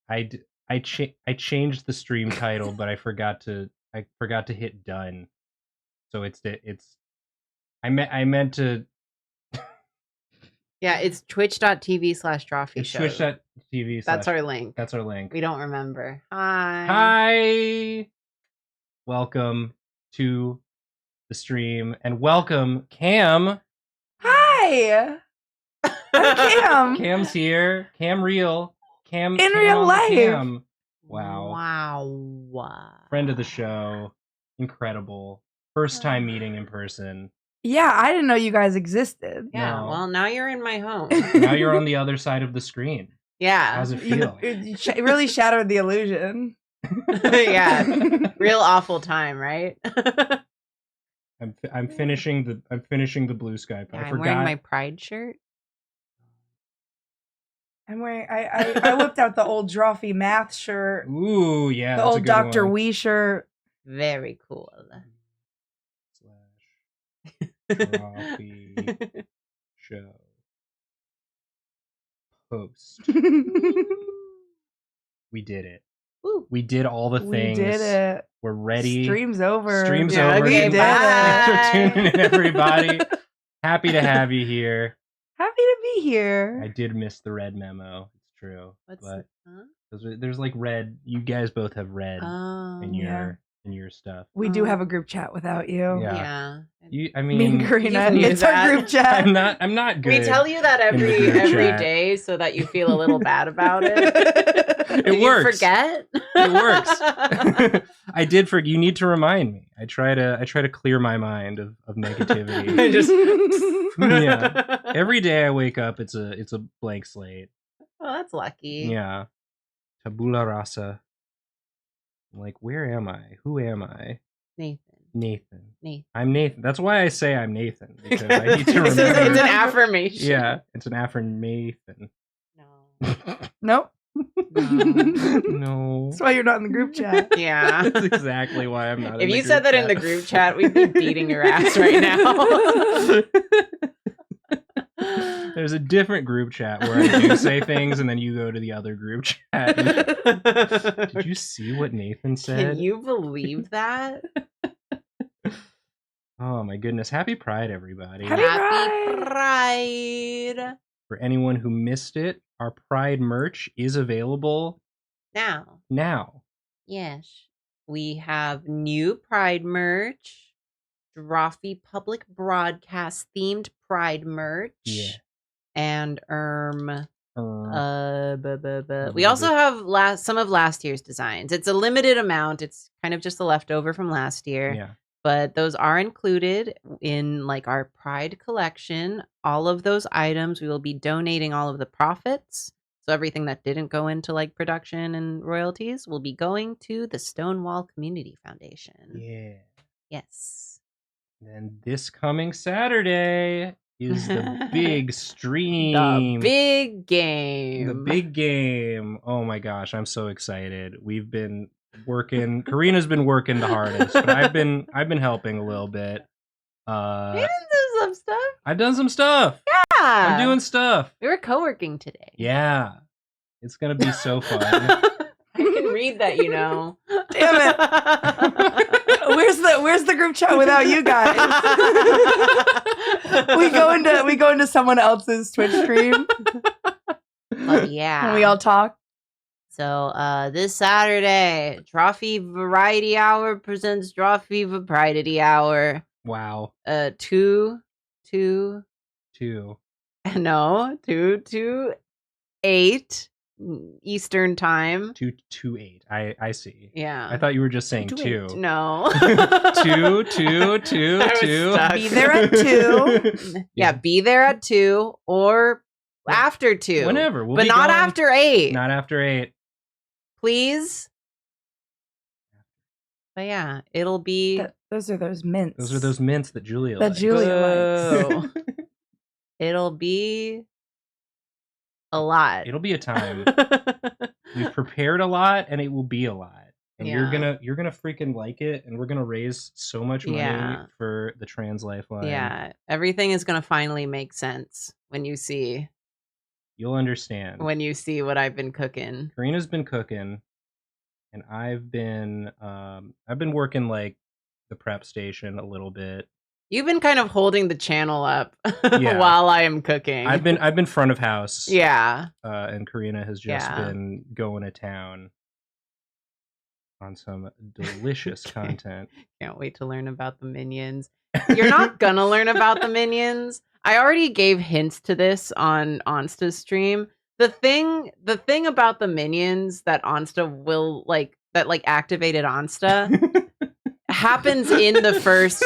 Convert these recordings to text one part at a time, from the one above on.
I changed the stream title, but I forgot to hit done. So it's I meant to. Yeah, it's twitch.tv/Drawfee It's show. twitch.tv. That's our link. That's our link. We don't remember. Hi. Hi. Welcome to the stream and welcome Cam. Hi. I'm Cam. Cam's here. Cam real. Cam in real life. Cam. Wow. Wow. Friend of the show. Incredible. First time meeting in person. Yeah, I didn't know you guys existed. Yeah, No. well, now you're in my home. Now you're on the other side of the screen. Yeah. How's it feel? It really shattered the illusion. Yeah. Real awful time, right? I'm finishing the blue sky. Yeah, I'm wearing my Pride shirt. I'm wearing. I whipped out the old Drawfee math shirt. Ooh, yeah. The old Dr. Wee shirt. Very cool. Drawfee show post. We did it. Woo. We did all the things. We did it. We're ready. Stream's over. Stream's yeah, over. We did Thanks for it. tuning in, everybody. Happy to have you here. Happy to be here. I did miss the red memo. It's true. What's but huh? there's like red. You guys both have red in your stuff. We do have a group chat without you. Yeah. I mean, me and Karina. It's our group chat. I'm not good. We tell you that every day so that you feel a little bad about it. It works. You forget? It works. I did forget. You need to remind me. I try to clear my mind of negativity. Just yeah. Every day I wake up, it's a blank slate. Oh, that's lucky. Yeah. Tabula rasa. I'm like, where am I? Who am I? Nathan. I'm Nathan. That's why I say I'm Nathan. Because I need to remember. It's an affirmation. Yeah, it's an affirmation. No. Nope. No. That's why you're not in the group chat. Yeah. That's exactly why I'm not in the group chat. If you said that in the group chat, we'd be beating your ass right now. There's a different group chat where I do say things and then you go to the other group chat. Did you see what Nathan said? Can you believe that? Oh my goodness. Happy Pride, everybody. Happy Pride. For anyone who missed it, our Pride merch is available now. Yes. We have new Pride merch. Drawfee public broadcast themed Pride merch. Yeah. And we also have some of last year's designs. It's a limited amount. It's kind of just a leftover from last year. Yeah. But those are included in like our Pride collection. All of those items, we will be donating all of the profits. So everything that didn't go into like production and royalties will be going to the Stonewall Community Foundation. Yeah. Yes. And this coming Saturday is the big stream. The big game. The big game. Oh my gosh, I'm so excited. We've been working. Karina's been working the hardest, but I've been helping a little bit. You didn't do some stuff. I've done some stuff. Yeah. I'm doing stuff. We were co-working today. Yeah. It's gonna be so fun. I can read that, you know. Damn it. Where's the group chat without you guys? we go into someone else's Twitch stream. Oh, yeah. And we all talk. So this Saturday, Drawfee Variety Hour presents Drawfee Variety Hour. Wow. 2 to 8 Eastern time. 2 to 8. I see. Yeah. I thought you were just saying 2. No. 2. Be there at 2. Yeah, be there at 2 or after 2. Whenever. But not after 8. Not after 8. Please. But yeah, it'll be... Those are those mints. Those are those mints that Julia likes. Likes. It'll be a lot. It'll be a time. We've prepared a lot, and it will be a lot. And you're gonna freaking like it, and we're gonna raise so much money for the Trans Lifeline. Yeah, everything is gonna finally make sense when you see You'll understand when you see what I've been cooking. Karina's been cooking, and I've been working like the prep station a little bit. You've been kind of holding the channel up while I am cooking. I've been front of house. Yeah. And Karina has just been going to town on some delicious content. Can't wait to learn about the minions. You're not gonna learn about the minions. I already gave hints to this on Onsta's stream. The thing about the minions that Onsta will activated Onsta happens in the first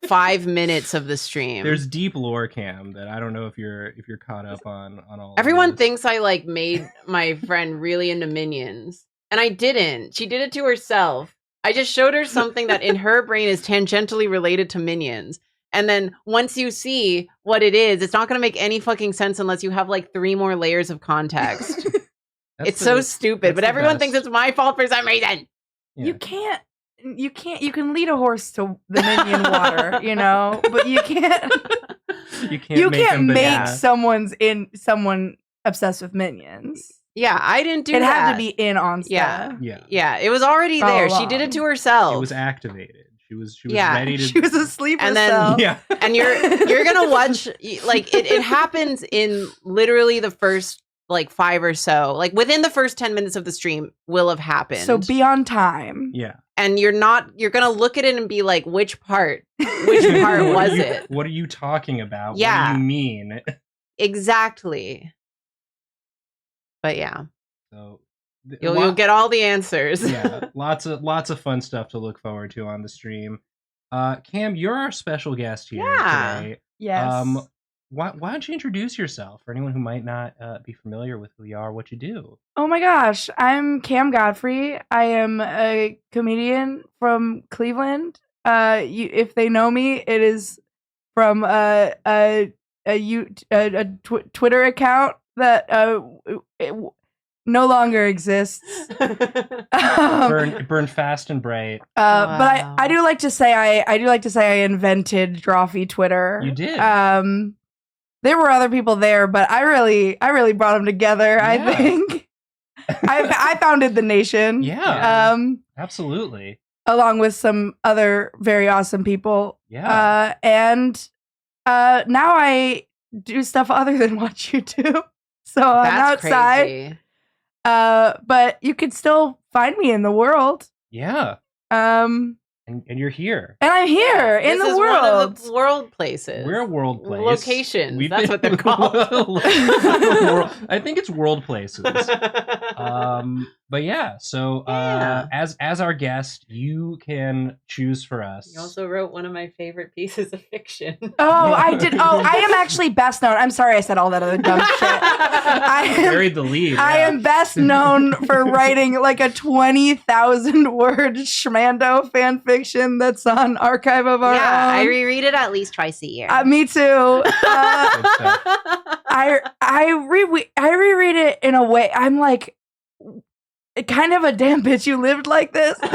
5 minutes of the stream. There's deep lore, Cam, that I don't know if you're caught up on all. Everyone thinks I made my friend really into minions, and I didn't. She did it to herself. I just showed her something that in her brain is tangentially related to minions. And then once you see what it is, it's not going to make any fucking sense unless you have 3 more layers of context. It's so stupid, but everyone thinks it's my fault for some reason. Yeah. You can lead a horse to the minion water, but you can't make someone obsessed with minions. Yeah, I didn't do that. It had to be in Onsta. Yeah, it was already there. She did it to herself. It was activated. She was ready to. She was asleep and herself. Then and you're gonna watch it happens in literally the first 5 or so. Within the first 10 minutes of the stream will have happened. So be on time. Yeah. And you're gonna look at it and be like, which part was it? What are you talking about? Yeah. What do you mean? Exactly. But yeah. So you'll get all the answers. Yeah. Lots of fun stuff to look forward to on the stream. Cam, you're our special guest here today. Yes. Why don't you introduce yourself for anyone who might not be familiar with who you are, what you do? Oh my gosh, I'm Cam Godfrey. I am a comedian from Cleveland. If they know me, it is from a Twitter account that no longer exists. Burn fast and bright. Wow. But I do like to say I invented Drawfee Twitter. You did. There were other people there, but I really brought them together. Yeah. I think I founded the nation. Yeah. Absolutely. Along with some other very awesome people. Yeah. And now I do stuff other than watch YouTube. So I'm outside. Crazy. But you could still find me in the world. Yeah. And you're here. And I'm here in the world. One of the world places. We're a world place. Locations. That's what they're called. I think it's world places. But yeah, so as our guest, you can choose for us. You also wrote one of my favorite pieces of fiction. Oh, I did. Oh, I am actually best known. I'm sorry I said all that other dumb shit. I buried the lead. I am best known for writing a 20,000 word Schmando fan fiction that's on Archive of Our Own. I reread it at least twice a year. Me too. I reread it in a way. I'm like, kind of a damn bitch, you lived like this. I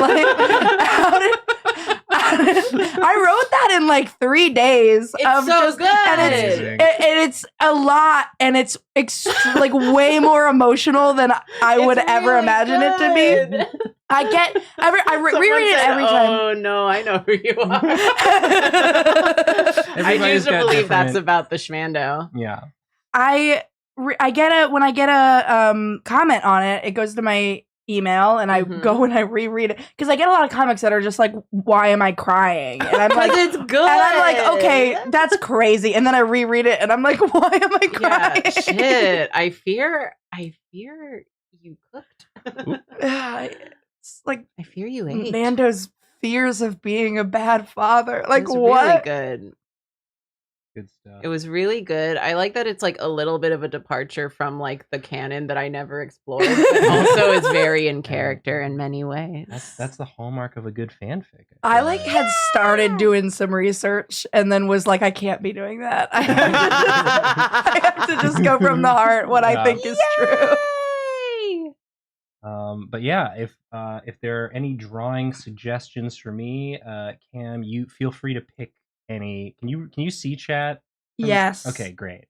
wrote that in 3 days. It's so good. And it's a lot, and it's way more emotional than I would ever imagine it to be. I reread it every time. Oh no, I know who you are. I choose to believe that's about the Schmando. Yeah. When I get a comment on it, it goes to my email, and I go and I reread it because I get a lot of comics that are just like, "Why am I crying?" And I'm like, "It's good." And I'm like, "Okay, that's crazy." And then I reread it, and I'm like, "Why am I crying?" Yeah, shit. I fear you cooked. It's like I fear you ate. Nando's fears of being a bad father. It was what? Really good. Good stuff. It was really good. I like that it's a little bit of a departure from the canon that I never explored, but also is very in character in many ways. That's the hallmark of a good fanfic. I had started doing some research and then was like, I can't be doing that. I have to just go from the heart what I think is true. But yeah, if there are any drawing suggestions for me, Cam, you feel free to pick any. Can you see chat? Yes. Okay, great.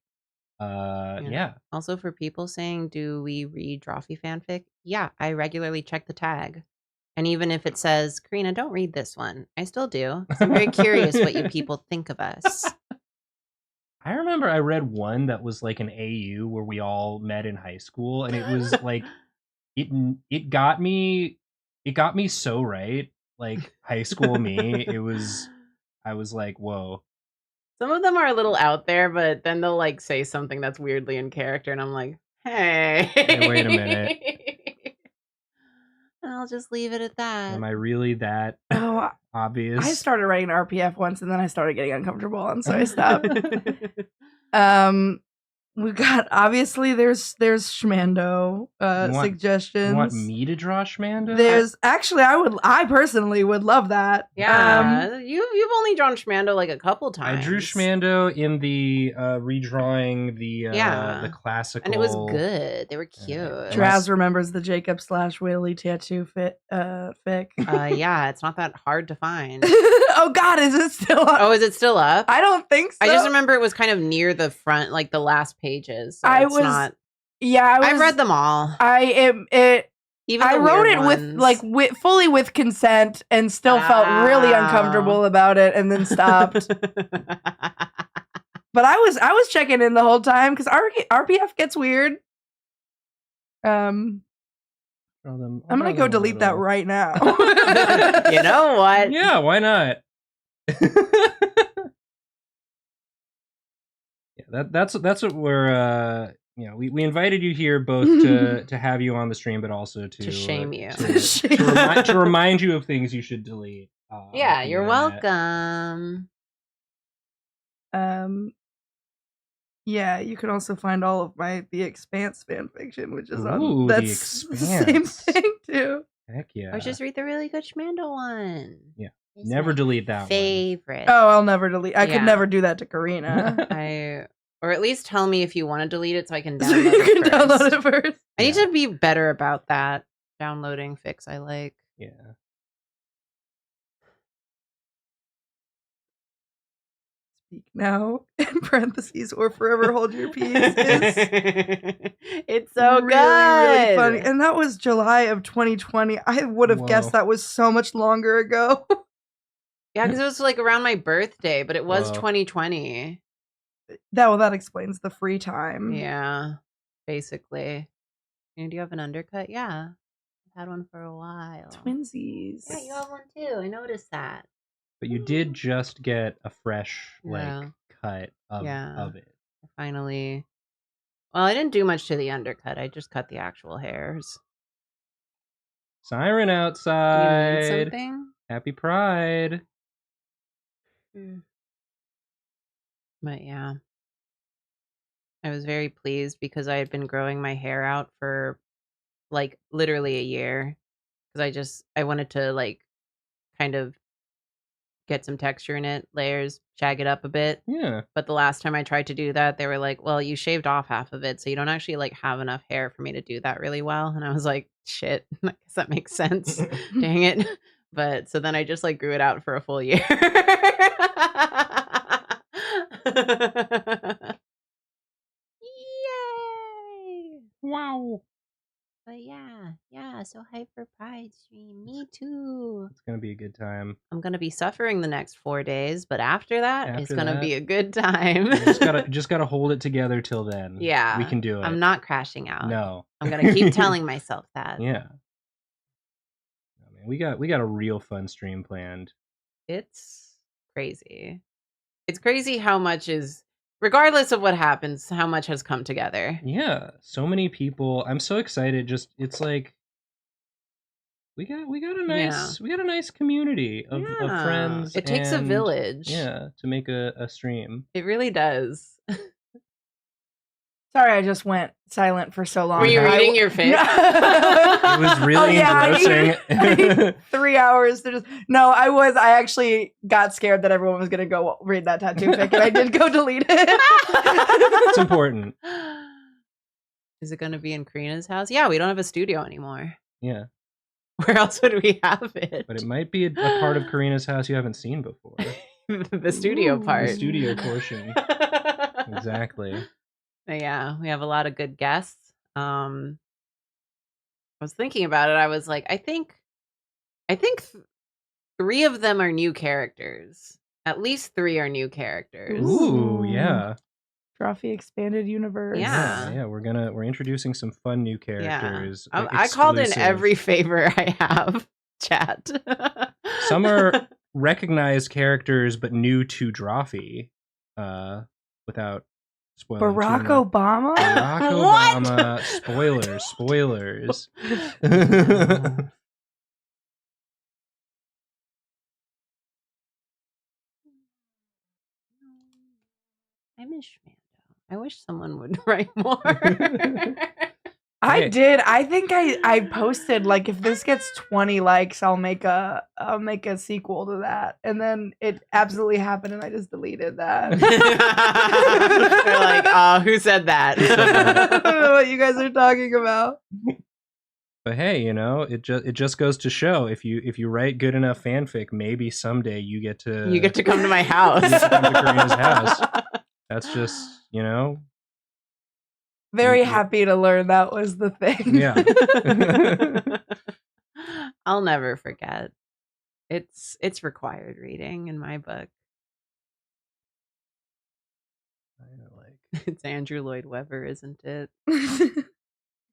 Yeah. Also, for people saying, do we read Drawfee fanfic? Yeah, I regularly check the tag. And even if it says, Karina, don't read this one, I still do. 'Cause I'm very curious what you people think of us. I remember I read one that was like an AU where we all met in high school, and it was like it got me so right. Like high school me, I was like, whoa. Some of them are a little out there, but then they'll like say something that's weirdly in character, and I'm like, hey, wait a minute. And I'll just leave it at that. Am I really that obvious? I started writing RPF once, and then I started getting uncomfortable, and so I stopped. We got, obviously there's Schmando suggestions. You want me to draw Schmando? There's actually I personally would love that. Yeah, you've only drawn Schmando like a couple times. I drew Schmando in the redrawing the classical, and it was good. They were cute. Draz remembers the Jacob / Willie tattoo fic. Yeah, it's not that hard to find. Oh God, is it still up? Oh, is it still up? I don't think so. I just remember it was kind of near the front, like the last pages. So I've read them all. I wrote it fully with consent and still felt really uncomfortable about it, and then stopped. But I was checking in the whole time because RPF gets weird. I'm gonna go delete that right now. You know what? Yeah, why not? Yeah, that's what we're we invited you here both to have you on the stream, but also to shame you, to remind you of things you should delete. Yeah, you're welcome. Yeah, you can also find all of The Expanse fanfiction, which is on that's the same thing too. Heck yeah. Or just read the really good Schmando one. Yeah. Never delete that favorite. one. Oh, I'll never delete. I could never do that to Karina. Or at least tell me if you want to delete it so I can download download it first. I need to be better about that. Downloading fics I like. Yeah. Speak now, in parentheses, or forever hold your peace. It's so really, good. Really funny. And that was July of 2020. I would have guessed that was so much longer ago. Yeah, because it was like around my birthday, but it was 2020. That explains the free time. Yeah, basically. And do you have an undercut? Yeah. I've had one for a while. Twinsies. Yeah, you have one too. I noticed that. But you did just get a fresh cut of it. Finally. Well, I didn't do much to the undercut. I just cut the actual hairs. Siren outside. Do you need something? Happy Pride. But yeah. I was very pleased because I had been growing my hair out for like literally a year. Because I wanted to like kind of get some texture in it, layers, shag it up a bit. Yeah. But the last time I tried to do that, they were like, well, you shaved off half of it, so you don't actually like have enough hair for me to do that really well. And I was like, shit, I guess that makes sense. Dang it. But so then I just like grew it out for a full year. Yay! Wow. But yeah, so hype for Pride stream. Me too. It's gonna be a good time. I'm gonna be suffering the next 4 days, but after that, it's gonna be a good time. just gotta hold it together till then. Yeah, we can do it. I'm not crashing out. No, I'm gonna keep telling myself that. Yeah. I mean, we got a real fun stream planned. It's crazy. It's crazy how much is. Regardless of what happens, how much has come together. Yeah, so many people. I'm so excited. Just it's like we got a nice community of friends. It takes a village. Yeah, to make a stream. It really does. Sorry, I just went silent for so long. Were you reading your face? It was really engrossing. I need 3 hours to just. No, I actually got scared that everyone was gonna go read that tattoo fic, and I did go delete it. It's important. Is it gonna be in Karina's house? Yeah, we don't have a studio anymore. Yeah. Where else would we have it? But it might be a part of Karina's house you haven't seen before. The studio part. The studio portion. Exactly. Yeah, we have a lot of good guests. I was thinking about it. I was like, I think 3 of them are new characters. At least 3 are new characters. Ooh, yeah. Drawfee expanded universe. Yeah. We're introducing some fun new characters. Yeah. I called in every favor I have, chat. Some are recognized characters but new to Drawfee. Without spoiling Barack too much. Obama? Barack Obama. Spoilers. I miss Shmando. I wish someone would write more. I did. I think I posted like if this gets 20 likes, I'll make a sequel to that. And then it absolutely happened and I just deleted that. They're like, oh, who said that? I don't know what you guys are talking about. But hey, it just goes to show if you write good enough fanfic, maybe someday you get to come to my house. You get to come to Karina's house. That's just, Very happy to learn that was the thing. Yeah. I'll never forget. It's required reading in my book. It's Andrew Lloyd Webber, isn't it? Can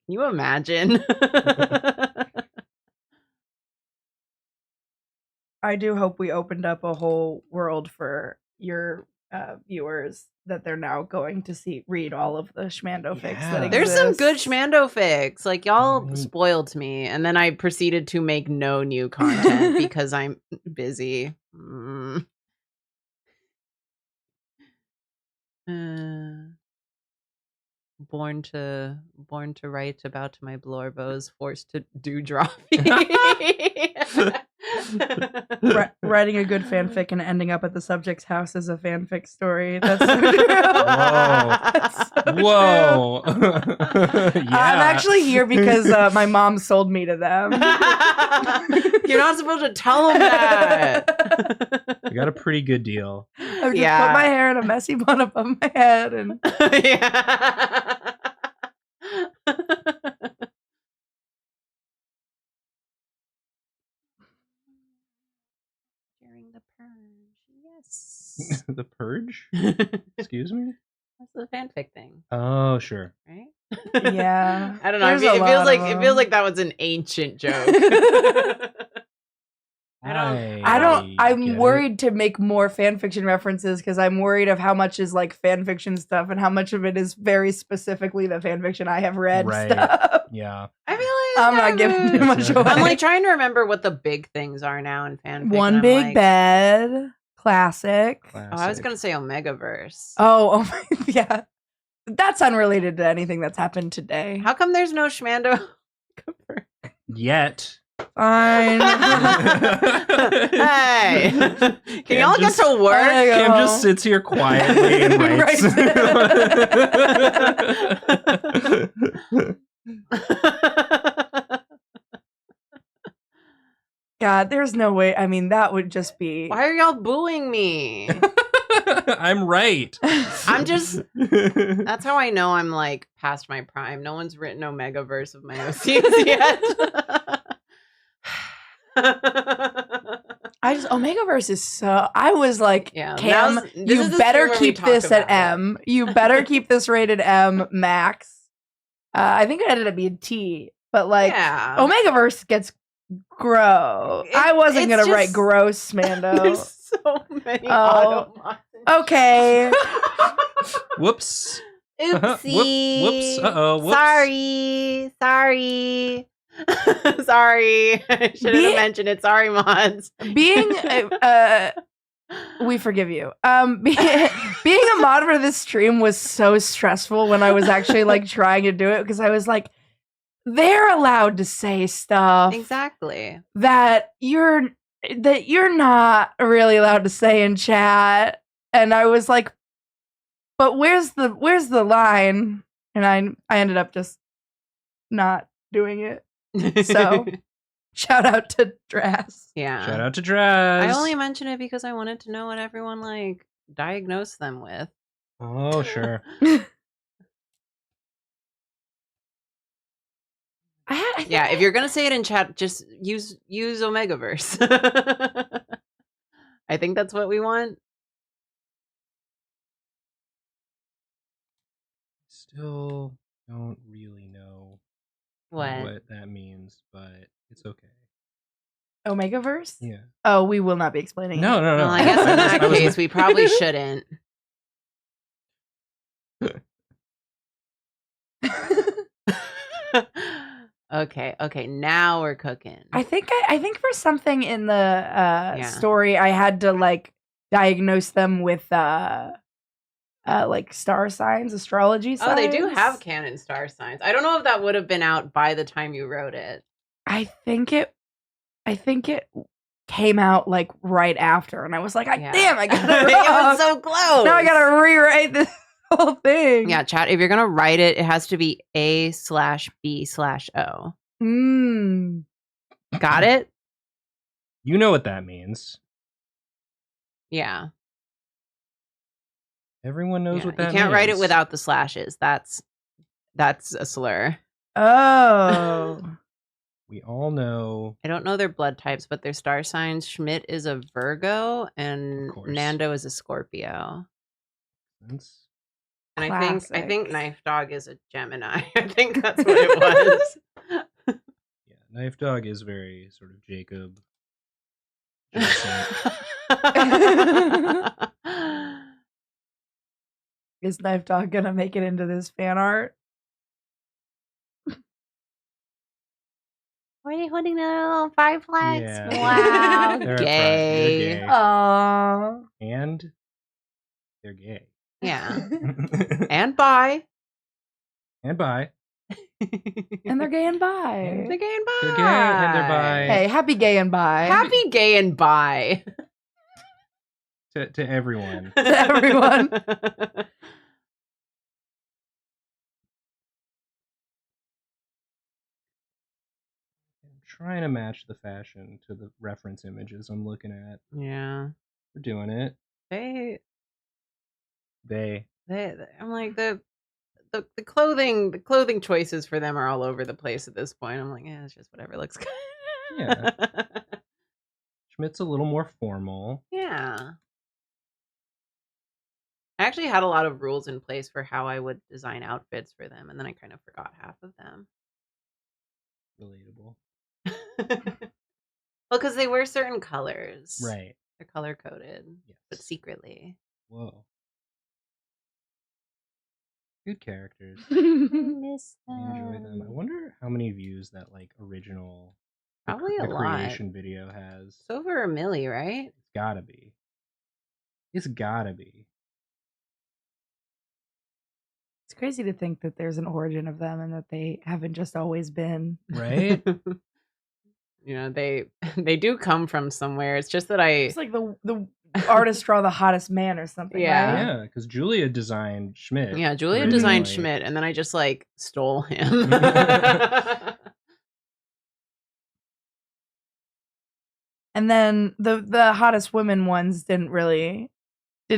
you imagine? I do hope we opened up a whole world for your viewers that they're now going to read all of the Shmando fics that exist. There's some good Shmando fics. Like, y'all spoiled me, and then I proceeded to make no new content because I'm busy. Born to write about my Blorbos, forced to do Drawfee. Writing a good fanfic and ending up at the subject's house is a fanfic story. That's Whoa. Yeah. I'm actually here because my mom sold me to them. You're not supposed to tell them that. You got a pretty good deal. I just put my hair in a messy bun above my head and During the purge, yes. The purge? Excuse me? That's the fanfic thing. Oh, sure. Right? Yeah. I don't know. It feels like that was an ancient joke. I'm worried to make more fanfiction references because I'm worried of how much is like fanfiction stuff and how much of it is very specifically the fanfiction I have read stuff. Yeah. I feel like I'm not giving too much away. I'm like trying to remember what the big things are now in fanfic. One Big Bed. Classic. Oh, I was gonna say Omegaverse. Oh yeah. That's unrelated to anything that's happened today. How come there's no Shmando? Yet. Fine. Hey, can y'all get to work? Kim just sits here quietly and writes. God, there's no way. I mean, that would just be. Why are y'all booing me? I'm right. I'm just. That's how I know I'm like past my prime. No one's written Omegaverse of my OCs yet. Omegaverse is so. I was like, Cam, you better keep this at M. You better keep this rated M max. I think it ended up being T, but like Omegaverse gets gross. I wasn't gonna write gross, Mando. There's so many. Okay. Whoops. Oopsie. Whoops. Uh-oh. Whoops. Sorry. Sorry. I should have mentioned it. Sorry, mods. Being we forgive you. Being a mod for this stream was so stressful when I was actually like trying to do it because I was like, they're allowed to say stuff exactly that you're not really allowed to say in chat. And I was like, but where's the line? And I ended up just not doing it. So shout out to Draz. Yeah. Shout out to Draz. I only mention it because I wanted to know what everyone like diagnosed them with. Oh, sure. Yeah, if you're gonna say it in chat, just use Omegaverse. I think that's what we want. Still don't really know What that means, but it's okay. Omegaverse? Yeah. Oh, we will not be explaining. No. Well, I guess in that case, we probably shouldn't. Okay. Now we're cooking. I think for something in the story, I had to like diagnose them with like star signs, astrology signs. Oh, they do have canon star signs. I don't know if that would have been out by the time you wrote it. I think it came out like right after, and I was like, damn, I got it wrong. It was so close. Now I gotta rewrite this whole thing. Yeah, chat, if you're gonna write it, it has to be A/B/O. Got it? You know what that means. Yeah. Everyone knows what that means. You can't write it without the slashes. That's a slur. Oh. We all know. I don't know their blood types, but their star signs. Schmidt is a Virgo and Nando is a Scorpio. That's and I think Knife Dog is a Gemini. I think that's what it was. Yeah, Knife Dog is very sort of Jacob. Is Knife Dog gonna make it into this fan art? Were they holding the little five flags? Yeah. Wow, They're gay. Aww. And they're gay. Yeah. And bi. And bi. And they're gay and bi. They're gay and bi. They're gay and they're bi. Hey, happy gay and bi. Happy gay and bi. To everyone. To everyone. Trying to match the fashion to the reference images I'm looking at. Yeah. We're doing it. They I'm like the clothing choices for them are all over the place at this point. I'm like, yeah, it's just whatever looks good. Yeah. Schmidt's a little more formal. Yeah. I actually had a lot of rules in place for how I would design outfits for them, and then I kind of forgot half of them. Relatable. Well, because they wear certain colors. Right. They're color coded, yes. but secretly. Whoa. Good characters. I miss them. I enjoy them. I wonder how many views that like original probably a creation lot. video has. It's over 1 million, right? It's gotta be. It's gotta be. It's crazy to think that there's an origin of them and that they haven't just always been. Right? You know, they do come from somewhere. It's just that It's like the artist draw the hottest man or something. Yeah. Right? Yeah, because Julia designed Schmidt. Yeah, Julia originally. designed Schmidt, and then I just like stole him. And then the hottest women ones didn't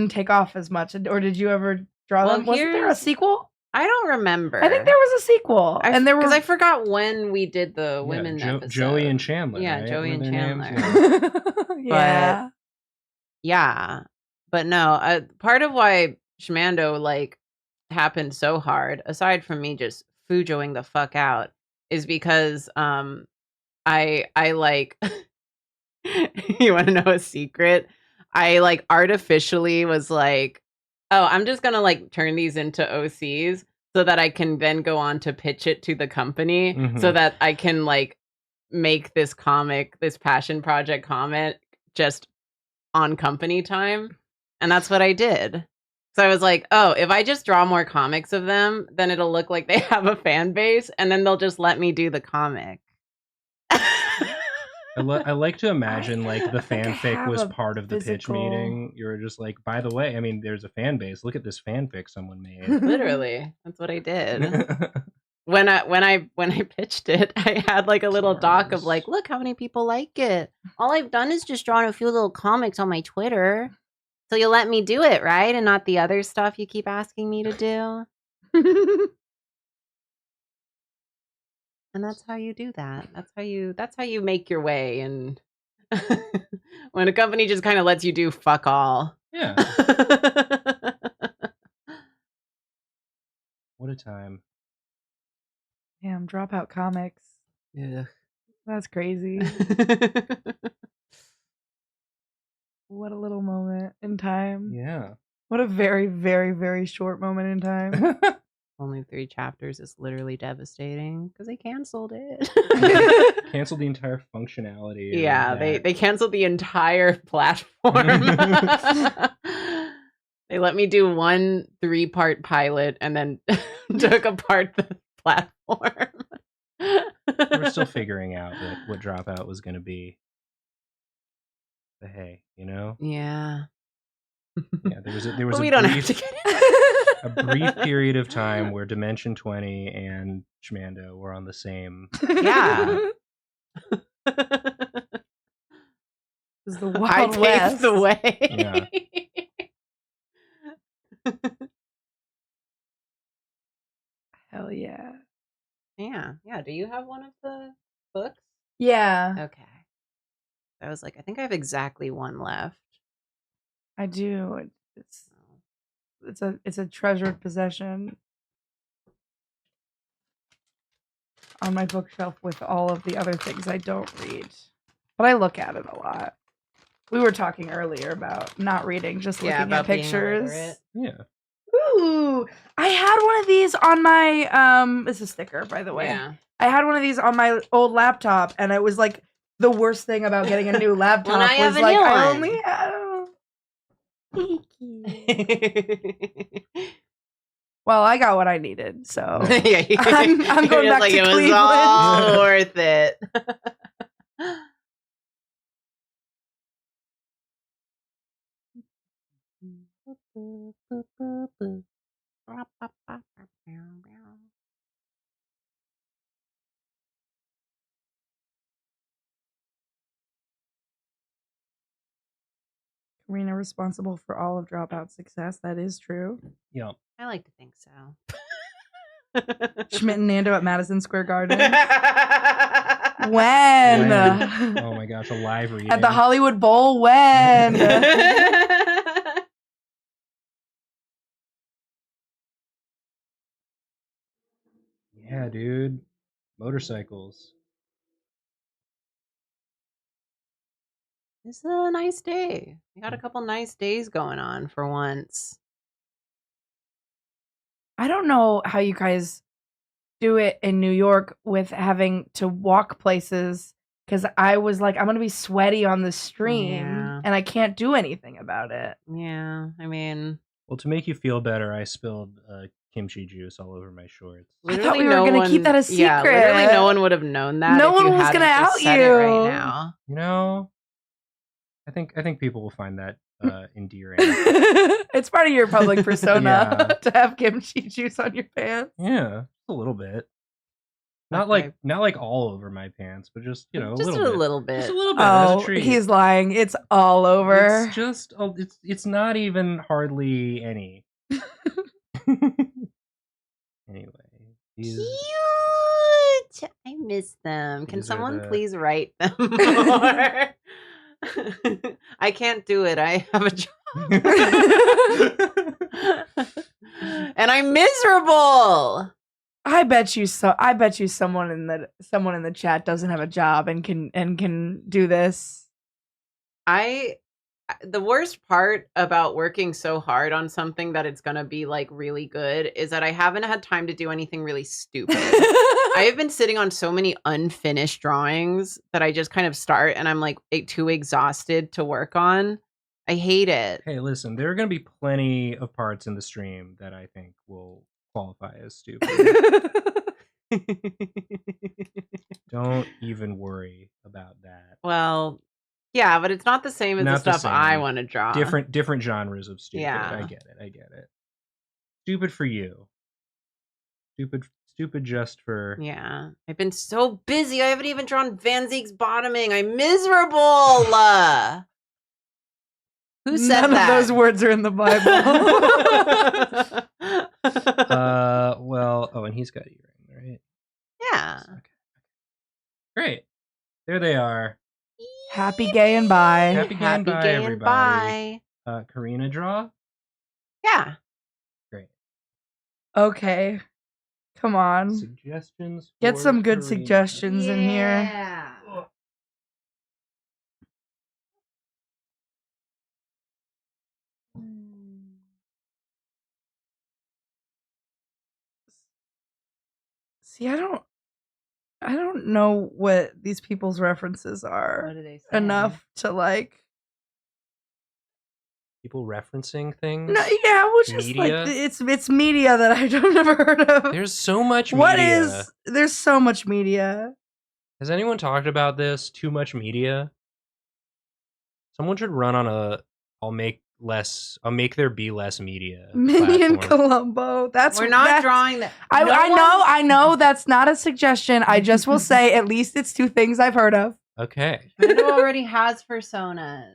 take off as much. Or did you ever draw them? Wasn't there a sequel? I don't remember. I think there was a sequel. And there because were I forgot when we did the women episode. Joey and Chandler. Yeah, right? Joey and Chandler. Yeah. Yeah, but no. Part of why Schmando like happened so hard, aside from me just fujoing the fuck out, is because I like. You want to know a secret? I like artificially was like, oh, I'm just gonna like turn these into OCs so that I can then go on to pitch it to the company so that I can like make this passion project comic just on company time. And that's what I did. So I was like, oh, if I just draw more comics of them, then it'll look like they have a fan base and then they'll just let me do the comic. I like to imagine like the fanfic was part of the pitch meeting. You were just like, by the way, I mean, there's a fan base. Look at this fanfic someone made. Literally, that's what I did. When I pitched it, I had like a little doc of like, look how many people like it. All I've done is just drawn a few little comics on my Twitter. So you'll let me do it, right? And not the other stuff you keep asking me to do. And that's how you do that. That's how you make your way. And when a company just kind of lets you do fuck all. Yeah. What a time. Damn, Dropout Comics. Yeah. That's crazy. What a little moment in time. Yeah. What a very, very, very short moment in time. Only 3 chapters is literally devastating because they canceled it. Canceled the entire functionality. Yeah, they canceled the entire platform. They let me do 1 3-part pilot and then took apart the platform. We're still figuring out what Dropout was going to be. But hey, you know? Yeah. Yeah, there was we don't have to get a brief period of time where Dimension 20 and Schmando were on the same. Yeah. It was the I Wild paved West. the way. Yeah. Hell yeah. Yeah. Do you have one of the books? Yeah, Okay. I was like, I think I have exactly 1 left. I do. It's a treasured possession on my bookshelf with all of the other things I don't read. But I look at it a lot. We were talking earlier about not reading, just looking at about being pictures. illiterate. Yeah. Ooh, I had one of these on my it's a sticker, by the way. Yeah. I had one of these on my old laptop, and it was like the worst thing about getting a new laptop Well, now you was have a like new I one. only have. Well, I got what I needed, so Yeah, I'm going back like to it was Cleveland. all worth it. Karina responsible for all of Dropout success. That is true. Yeah. I like to think so. Schmidt and Nando at Madison Square Garden. When? Oh my gosh, a live reading. At the Hollywood Bowl? When? Yeah, dude. Motorcycles. It's a nice day. We got a couple nice days going on for once. I don't know how you guys do it in New York with having to walk places, because I was like, I'm going to be sweaty on the stream, Yeah. and I can't do anything about it. Yeah, I mean, Well, to make you feel better, I spilled kimchi juice all over my shorts. I thought we were going to keep that a secret. Yeah, literally no one would have known that. No if one you was going to hadn't out just said it right you. now. You know, I think people will find that endearing. It's part of your public persona Yeah. to have kimchi juice on your pants. Yeah, a little bit. Not Okay. like all over my pants, but just Just a a little little bit. Just bit. a little bit as a Oh, treat. he's lying. It's all over. It's just it's not even hardly any. Anyway, these Cute. I miss them. Can These are someone the- please write them more? I can't do it. I have a job. And I'm miserable. I bet you someone in the chat doesn't have a job and can do this. The worst part about working so hard on something that it's gonna be like really good is that I haven't had time to do anything really stupid. I have been sitting on so many unfinished drawings that I just kind of start and I'm like too exhausted to work on. I hate it. Hey, listen, there are going to be plenty of parts in the stream that I think will qualify as stupid. Don't even worry about that. Well, yeah, but it's not the same as Not the the stuff I same. want to draw. Different genres of stupid. Yeah. I get it. Stupid for you. Stupid just for Yeah. I've been so busy. I haven't even drawn Van Zeek's bottoming. I'm miserable. Who said None that? of those words are in the Bible. well, oh, and he's got earring, right? Yeah. Okay. Great. There they are. Happy gay and bi. Happy gay and bi, everybody. Karina, draw? Yeah. Great. Okay. Come on. Suggestions. Get some good Karina. suggestions in here. Yeah. See, I don't know what these people's references are. What do they say? Enough to like People referencing things. No, yeah, well, just media? like it's media that I've never heard of. There's so much What media. is? There's so much media. Has anyone talked about this? Too much media. Someone should run on a. I'll make there be less media. Minion platform. Columbo. We're not drawing that. I know that's not a suggestion. I just will say at least it's two things I've heard of. Okay. Nintendo already has personas.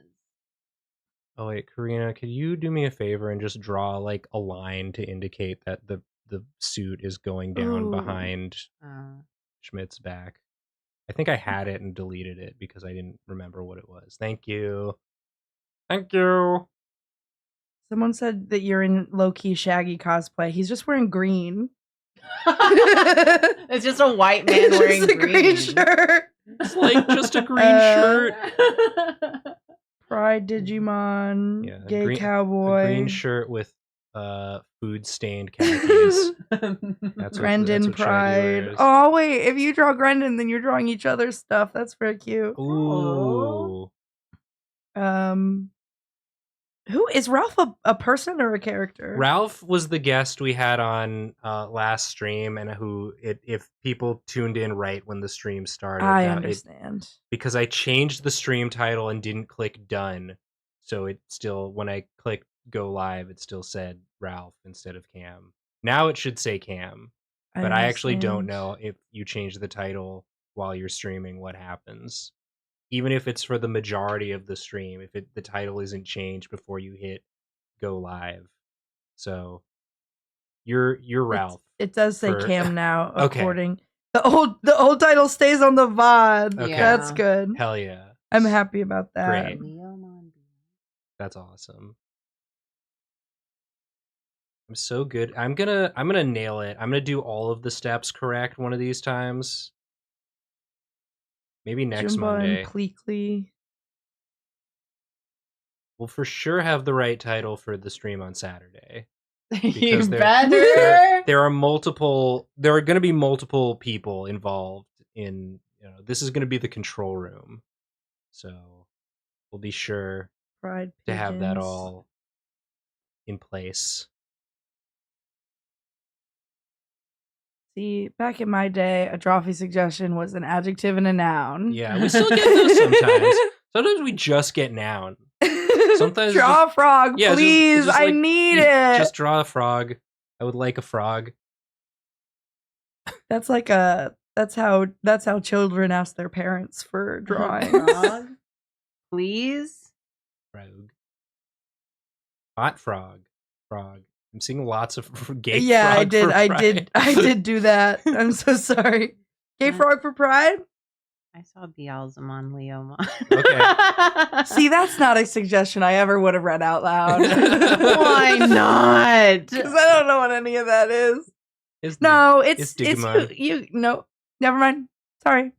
Oh wait, Karina, could you do me a favor and just draw like a line to indicate that the suit is going down behind Schmidt's back? I think I had it and deleted it because I didn't remember what it was. Thank you. Thank you. Someone said that you're in low-key Shaggy cosplay. He's just wearing green. It's just a white man wearing a green shirt. It's like just a green shirt. Pride Digimon, gay cowboy. A green shirt with food stained khakis. That's Grendon what Pride. Oh wait, if you draw Grendon, then you're drawing each other's stuff. That's very cute. Ooh. Who is Ralph a person or a character? Ralph was the guest we had on last stream, and if people tuned in right when the stream started, I understand. Because I changed the stream title and didn't click done, so it still, when I clicked go live, it still said Ralph instead of Cam. Now it should say Cam, but I actually don't know if you change the title while you're streaming what happens. Even if it's for the majority of the stream, if the title isn't changed before you hit go live. So you're Ralph. It does say Cam now, according the old title stays on the VOD. Okay. That's good. Hell yeah. I'm happy about that. Great. That's awesome. I'm so good. I'm gonna nail it. I'm gonna do all of the steps correct one of these times. Maybe next Jumba Monday. And Pleakley. We'll for sure have the right title for the stream on Saturday. You better. There are going to be multiple people involved in. This is going to be the control room, so we'll be sure to have that all in place. See, back in my day, a Drawfee suggestion was an adjective and a noun. Yeah, we still get those sometimes. Sometimes we just get noun. Sometimes draw a frog, please. Just I need it. Just draw a frog. I would like a frog. That's like that's how children ask their parents for drawings. Frog, please. Frog. Hot frog. Frog. I'm seeing lots of gay frog. Yeah, I did do that. I'm so sorry. Gay frog for pride? I saw Beelzemon Leomon. Okay. See, that's not a suggestion I ever would have read out loud. Why not? Because I don't know what any of that is. It's no never mind. Sorry.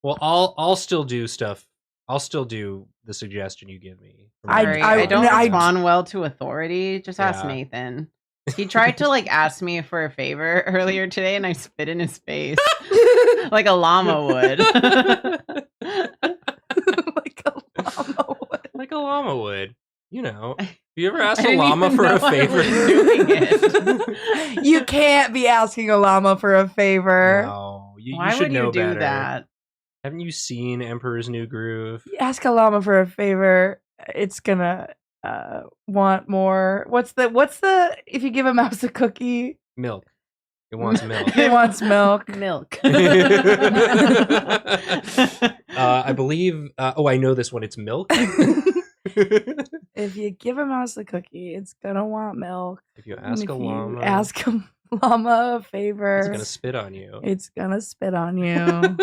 Well, I'll still do stuff. I'll still do the suggestion you give me. I don't respond well to authority. Just ask Nathan. He tried to ask me for a favor earlier today, and I spit in his face like a llama would. Like a llama would. Have you ever asked a llama for a favor? Doing it. You can't be asking a llama for a favor. No, Why should would know you do better. that? Haven't you seen Emperor's New Groove? You ask a llama for a favor, it's gonna want more. What's the if you give a mouse a cookie? Milk. It wants milk. It wants milk. Milk. I believe I know this one. It's milk. If you give a mouse a cookie, it's gonna want milk. If you ask a llama, ask him llama a favor. It's gonna spit on you. It's gonna spit on you.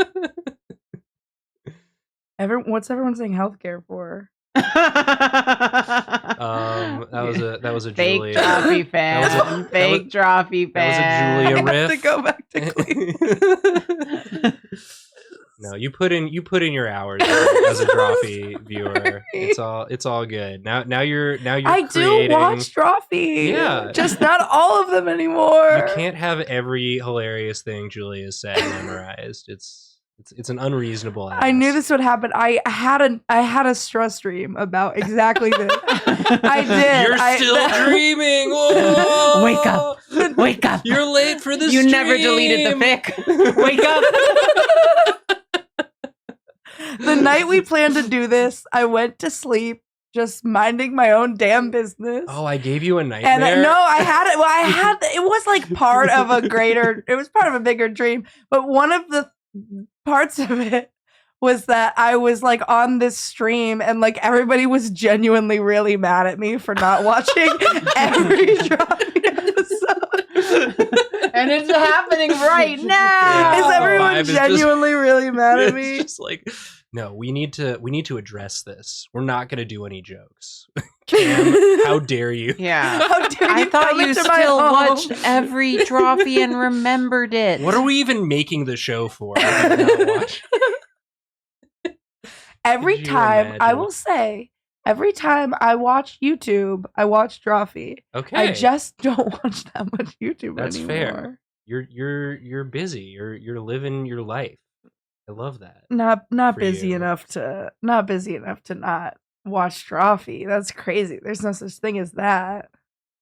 What's everyone saying healthcare for? That was a fake Julia. Drawfee fan. Fake Drawfee fan. That was a Julia riff. I have to go back to Cleveland. No, you put in your hours as a Drawfee viewer. It's all good. Now you're I creating... do watch Drawfee. Yeah. Just not all of them anymore. You can't have every hilarious thing Julia said memorized. It's an unreasonable ask. I knew this would happen. I had a stress dream about exactly this. I did. You're still dreaming. Whoa! Wake up. You're late for this. You never deleted the fic. Wake up. The night we planned to do this, I went to sleep just minding my own damn business. Oh, I gave you a nightmare? And I had it. Well, it was like part of a bigger dream. But one of the parts of it was that I was like on this stream and like everybody was genuinely really mad at me for not watching every Drawfee episode. And it's happening right now. Is everyone genuinely really mad at me? It's just like, no, we need to address this. We're not going to do any jokes. Cam, how dare you? Yeah. How dare you? I thought come you into my still home? watched every Drawfee and remembered it. What are we even making the show for? I did not watch. Every Could you time, I imagine? will say, every time I watch YouTube, I watch Drawfee. Okay. I just don't watch that much YouTube That's anymore. fair. You're busy. You're living your life. I love that. Not For busy you. enough to not watch Drawfee. That's crazy. There's no such thing as that.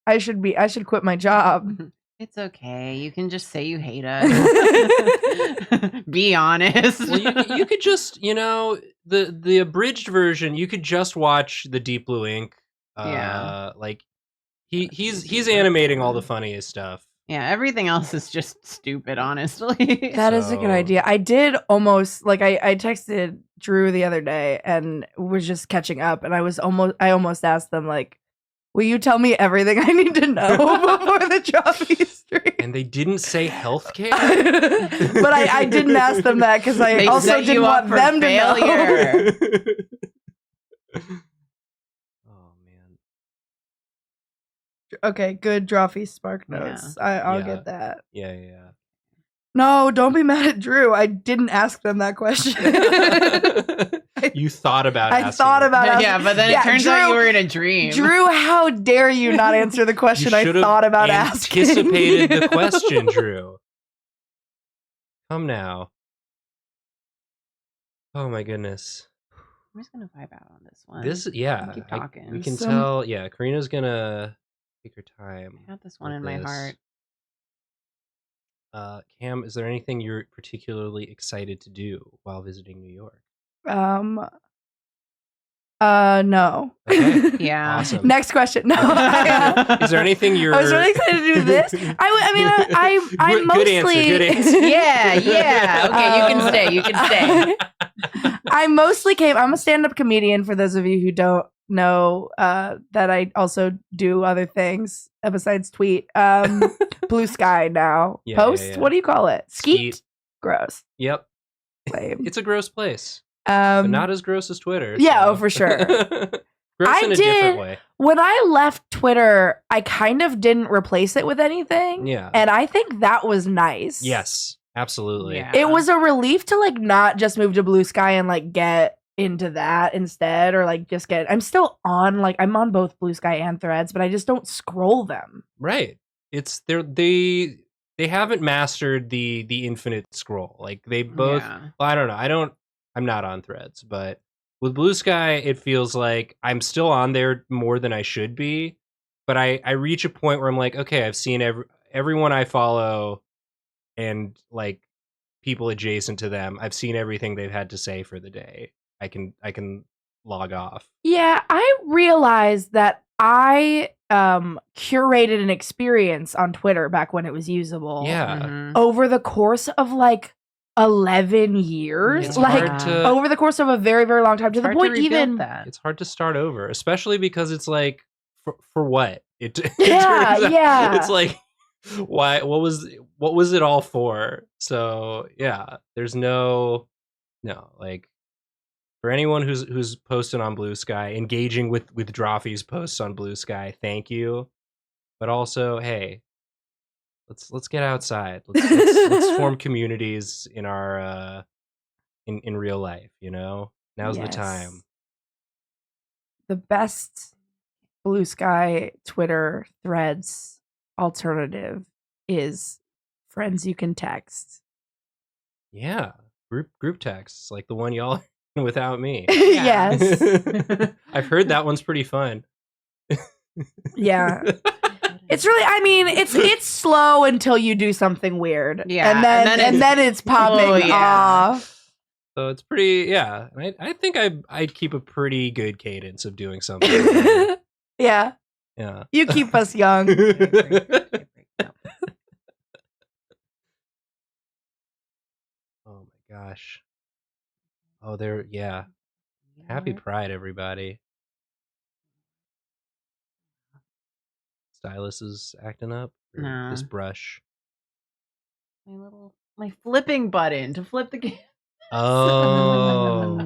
I should quit my job. It's okay. You can just say you hate us. Be honest. Well, you could just, the abridged version, you could just watch the Deep Blue Ink. Yeah. Like he's animating all the funniest stuff. Yeah, everything else is just stupid, honestly. That is a good idea. I did almost I texted Drew the other day and was just catching up, and I almost asked them like, will you tell me everything I need to know before the Drawfee stream? And they didn't say healthcare. But I didn't ask them that because I They also set didn't you want up for them to know. failure. Oh man. Okay, good Drawfee Spark notes. I'll Yeah. get that. Yeah. No, don't be mad at Drew. I didn't ask them that question. You thought about I asking. thought about asking. Yeah, but then it turns out you were in a dream. Drew, how dare you not answer the question I thought about asking? Anticipated the question, Drew. Come now. Oh my goodness. I'm just gonna vibe out on this one. Keep talking. We can tell. Yeah, Karina's gonna take her time. I got this one with in my this. heart. Cam, is there anything you're particularly excited to do while visiting New York? No. Okay. Yeah. Awesome. Next question. No. Is there anything you're? I was really excited to do this. I'm mostly. Good answer. Yeah. Okay, you can stay. I mostly came. I'm a stand-up comedian. For those of you who don't know, that I also do other things besides tweet. Blue Sky now. Yeah, Post. yeah. What do you call it? Skeet. Gross. Yep. Lame. It's a gross place, but not as gross as Twitter. Yeah, so. oh, for sure. Gross in a different way. When I left Twitter, I kind of didn't replace it with anything. Yeah. And I think that was nice. Yes, absolutely. Yeah. It was a relief to like not just move to Blue Sky and like get into that instead, or like just get. I'm still on I'm on both Blue Sky and Threads, but I just don't scroll them. Right. It's they haven't mastered the infinite scroll. Like they both. Yeah. Well, I don't know. I'm not on Threads, but with Blue Sky, it feels like I'm still on there more than I should be. But I reach a point where I'm like, okay, I've seen everyone I follow, and like people adjacent to them. I've seen everything they've had to say for the day. I can log off. Yeah, I realized that I curated an experience on Twitter back when it was usable. Yeah. Mhm. Over the course of 11 years, It's hard to. over the course of a very, very long time, to It's the hard point to rebuild even that. It's hard to start over, especially because it's like for what? It Yeah, turns out yeah. It's like Why? What was it all for? So yeah, there's no like for anyone who's posting on Blue Sky, engaging with Drawfee's posts on Blue Sky. Thank you, but also hey, let's get outside. Let's form communities in our in real life. You know, now's the time. The best Blue Sky Twitter threads alternative is friends you can text. Yeah, group texts like the one y'all without me. Yes. I've heard that one's pretty fun. Yeah. It's really, I mean, it's slow until you do something weird. Yeah. And then it's popping off. So it's pretty, yeah. I think I'd keep a pretty good cadence of doing something. Yeah. Yeah. You keep us young. Oh my gosh. Oh, yeah. Happy Pride, everybody. Stylus is acting up. No. This brush. My flipping button to flip the game. Oh.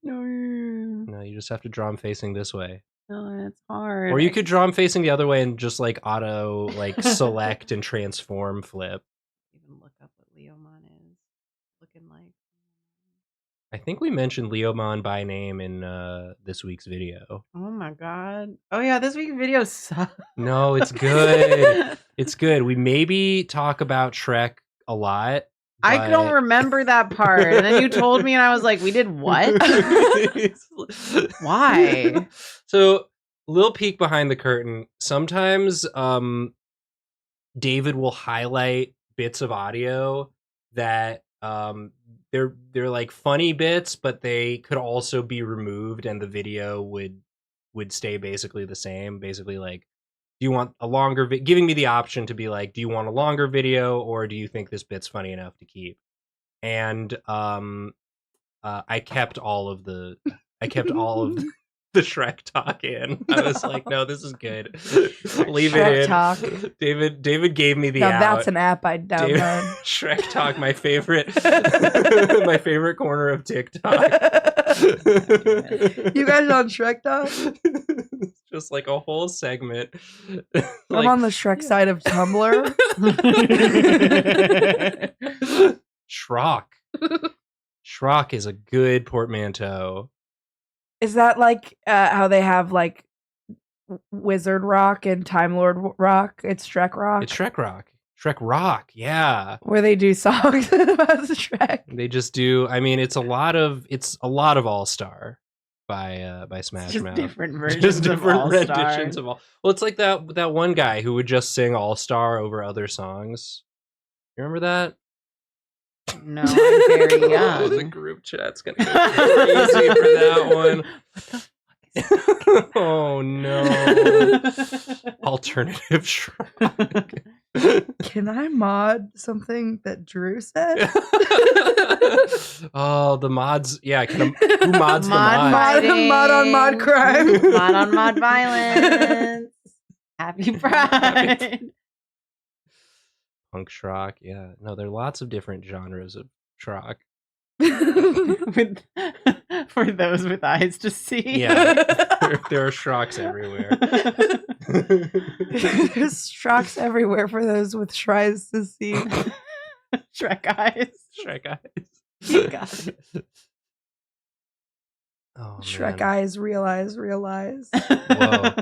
No, you just have to draw them facing this way. No, it's hard. Or you could draw them facing the other way and just like auto like select and transform flip. Even look up what Leomon is looking like. I think we mentioned Leomon by name in this week's video. Oh my god. Oh yeah, this week's video sucks. No, it's good. It's good. We maybe talk about Shrek a lot. I don't remember that part. And then you told me and I was like, we did what? Why? So, little peek behind the curtain. Sometimes David will highlight bits of audio that they're like funny bits, but they could also be removed and the video would stay basically the same. Basically like, do you want a longer giving me the option to be like, do you want a longer video or do you think this bit's funny enough to keep? And I kept all of the the Shrek talk in. I was like, no, this is good. Leave Shrek it in. Talk. David gave me the now out. That's an app I'd download. Shrek Talk, my favorite my favorite corner of TikTok. You guys on Shrek Talk? Just like a whole segment. I'm on the Shrek side of Tumblr. Schrock is a good portmanteau. Is that like how they have like Wizard Rock and Time Lord Rock? It's Shrek Rock. It's Shrek Rock. Shrek Rock, yeah. Where they do songs about Shrek. They just do. I mean, it's a lot of All Star by Smash just Mouth. Different versions, just different of renditions of all. Well, it's like that one guy who would just sing All Star over other songs. You remember that? No, I'm very young. The group chat's gonna go crazy for that one. What the fuck is oh no. Alternative Shrek. Can I mod something that Drew said? Oh, the mods. Yeah, who mods mod the mod? Mod on mod crime. Mod on mod violence. Happy Pride. Punk Schrock, yeah. No, there are lots of different genres of Schrock. For those with eyes to see. Yeah, there are Schrocks everywhere. There's Schrocks everywhere for those with tries to see. Shrek eyes. Shrek eyes. You got it. Oh, Shrek man. eyes, realize. Whoa.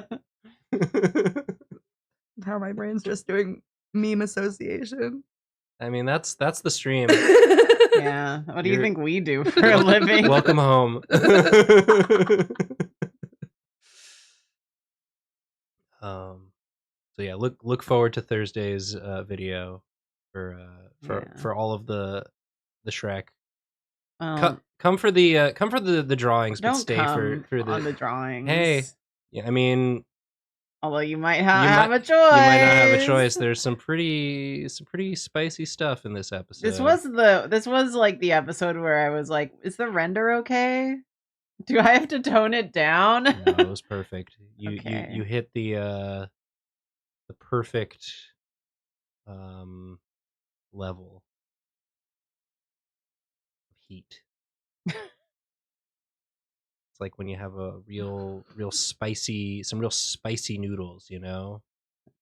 How my brain's just doing meme association. I mean, that's the stream. Yeah. What do you think we do for a living? Welcome home. So yeah, look forward to Thursday's video for all of the Shrek. Come for the drawings, but stay for the drawings. Hey, yeah, I mean, although you might have a choice. You might not have a choice. There's some pretty spicy stuff in this episode. This was like the episode where I was like, is the render okay? Do I have to tone it down? No, it was perfect. You Okay. you hit the perfect level of heat. It's like when you have a real spicy noodles, you know?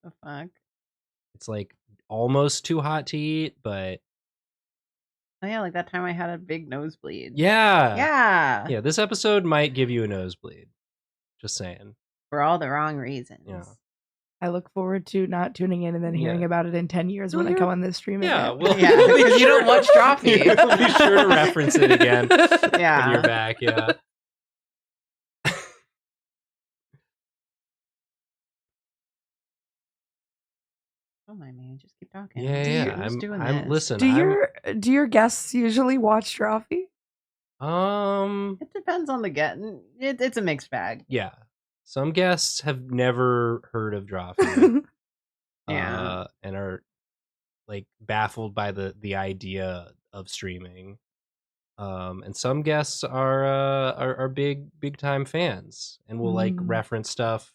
The fuck? It's like almost too hot to eat, but Oh yeah, like that time I had a big nosebleed. yeah. Yeah. Yeah, this episode might give you a nosebleed. Just saying. For all the wrong reasons. Yeah. I look forward to not tuning in and then hearing about it in 10 years when I come on this stream Yeah, again. well, because you don't watch Drawfee. You'll be sure to reference it again Yeah. when you're back, yeah. Oh my man, just keep talking. Yeah. I'm doing I'm this. listen. Do your guests usually watch Drawfee? It depends on the guest. It's a mixed bag. Yeah. Some guests have never heard of Drawfee. Yeah. And are like baffled by the idea of streaming. And some guests are big time fans and will like reference stuff.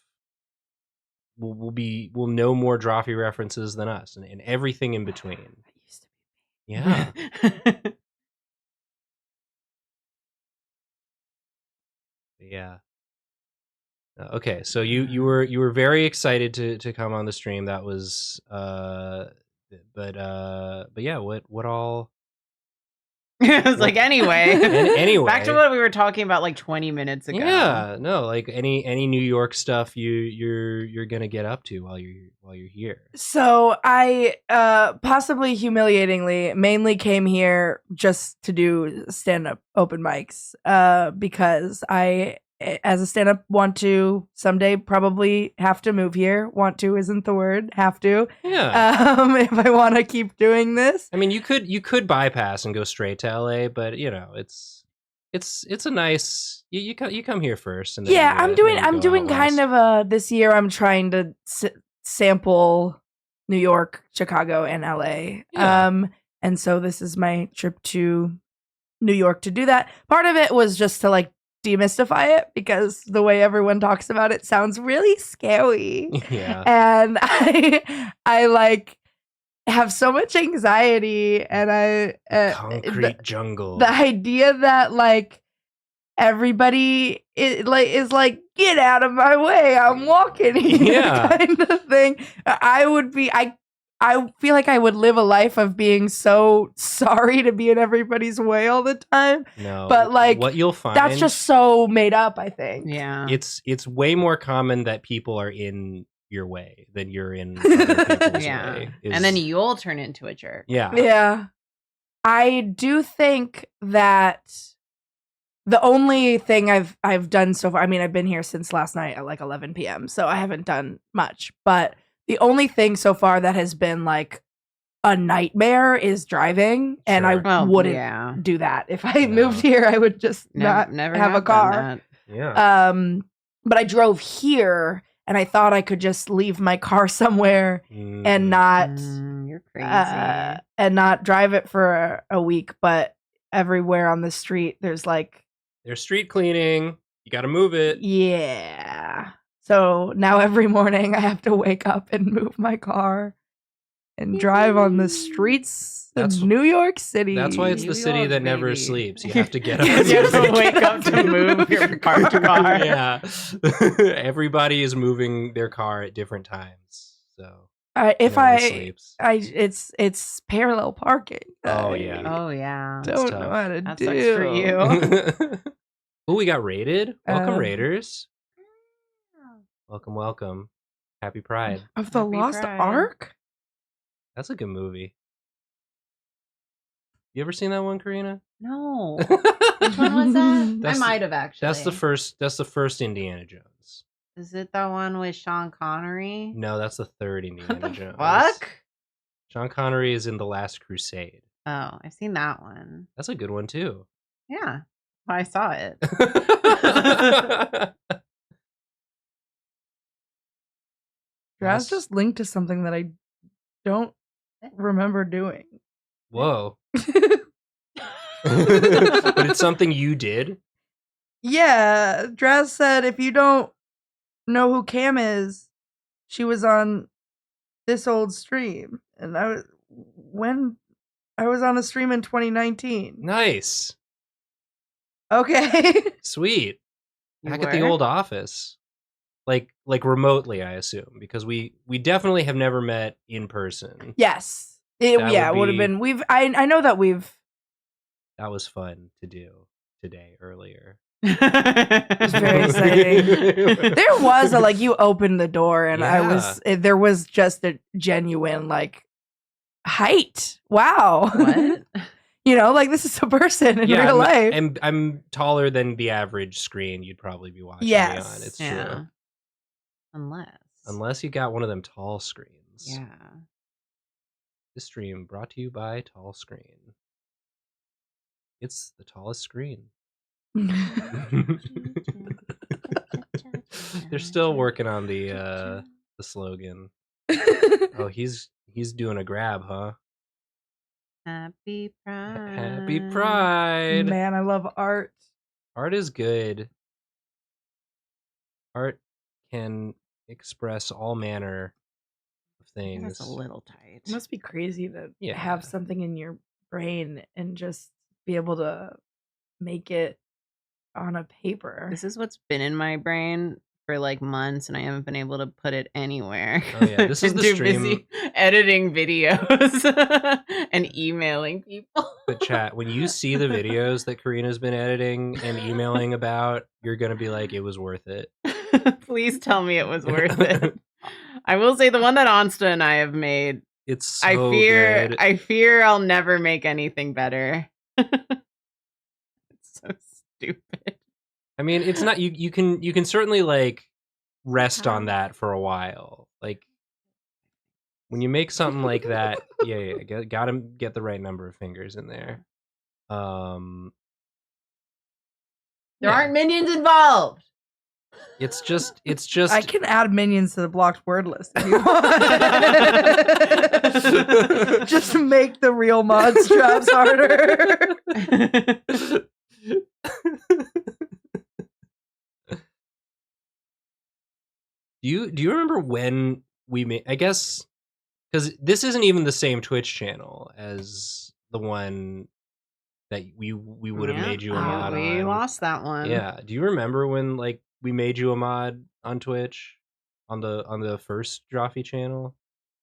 We'll know more Drawfee references than us and everything in between. Yeah. Yeah. Okay, so you were very excited to come on the stream. That was but yeah, what all? It was like anyway. Anyway, back to what we were talking about like 20 minutes ago. Yeah, no, like any New York stuff you're gonna get up to while you're here. So I possibly humiliatingly mainly came here just to do stand-up open mics because I, as a stand-up, want to someday probably have to move here. Want to isn't the word. Have to. Yeah. If I want to keep doing this. I mean, you could bypass and go straight to LA, but you know, it's a nice. You come here first, and then yeah, I'm doing out kind west. of this year. I'm trying to sample New York, Chicago, and LA. Yeah. And so this is my trip to New York to do that. Part of it was just to like demystify it because the way everyone talks about it sounds really scary. Yeah. And I like have so much anxiety, and concrete jungle. The idea that like everybody is like, get out of my way, I'm walking here, kind of thing. I feel like I would live a life of being so sorry to be in everybody's way all the time. No, but like what you'll find, that's just so made up, I think. Yeah, it's way more common that people are in your way than you're in other people's way. And then you'll turn into a jerk. Yeah. I do think that the only thing I've done so far, I mean, I've been here since last night at like 11 p.m., so I haven't done much, but the only thing so far that has been like a nightmare is driving, and I wouldn't do that. If I moved here, I would just never have a car. Yeah. But I drove here, and I thought I could just leave my car somewhere and not you're crazy. And not drive it for a week. But everywhere on the street, there's street cleaning. You got to move it. Yeah. So now every morning I have to wake up and move my car and drive on the streets of New York City. That's why it's the city that never sleeps. You have to get up. You have to wake up to move your car to car. Yeah. Everybody is moving their car at different times. So it's parallel parking. Oh yeah. Oh yeah. Don't know how to that do. Sucks for you. Oh, we got raided. Welcome, Raiders. Welcome. Happy Pride. Of the Lost Ark? That's a good movie. You ever seen that one, Karina? No. Which one was that? I might have actually. That's the first Indiana Jones. Is it the one with Sean Connery? No, that's the third Indiana Jones. Fuck? Sean Connery is in The Last Crusade. Oh, I've seen that one. That's a good one too. Yeah. I saw it. Draz just linked to something that I don't remember doing. Whoa. But it's something you did? Yeah. Draz said if you don't know who Cam is, she was on this old stream, and I was on a stream in 2019. Nice. Okay. Sweet. Back at the old office. Like remotely, I assume, because we definitely have never met in person. Yes. It would have been. I know that we've. That was fun to do today earlier. It was very exciting. There was you opened the door and there was just a genuine height. Wow. What? This is a person in real life. And I'm taller than the average screen you'd probably be watching me on. It's true. Unless you got one of them tall screens. Yeah. This stream brought to you by Tall Screen. It's the tallest screen. They're still working on the slogan. Oh, he's doing a grab, huh? Happy Pride. Happy Pride. Man, I love art. Art is good. Art can express all manner of things. That's a little tight. It must be crazy to have something in your brain and just be able to make it on a paper. This is what's been in my brain for months, and I haven't been able to put it anywhere. Oh yeah, this is the stream. Busy editing videos and emailing people. But chat, when you see the videos that Karina's been editing and emailing about, you're gonna be like, it was worth it. Please tell me it was worth it. I will say the one that Ansta and I have made. It's so good. I fear I'll never make anything better. It's so stupid. I mean, it's not you can certainly rest on that for a while. When you make something like that, gotta get the right number of fingers in there. There aren't minions involved. It's just I can add minions to the blocked word list if you want. Just to make the real mod straps harder. Do you remember when we made? I guess because this isn't even the same Twitch channel as the one that we would have made you a mod on. We lost that one. Yeah. Do you remember when we made you a mod on Twitch on the first Drawfee channel?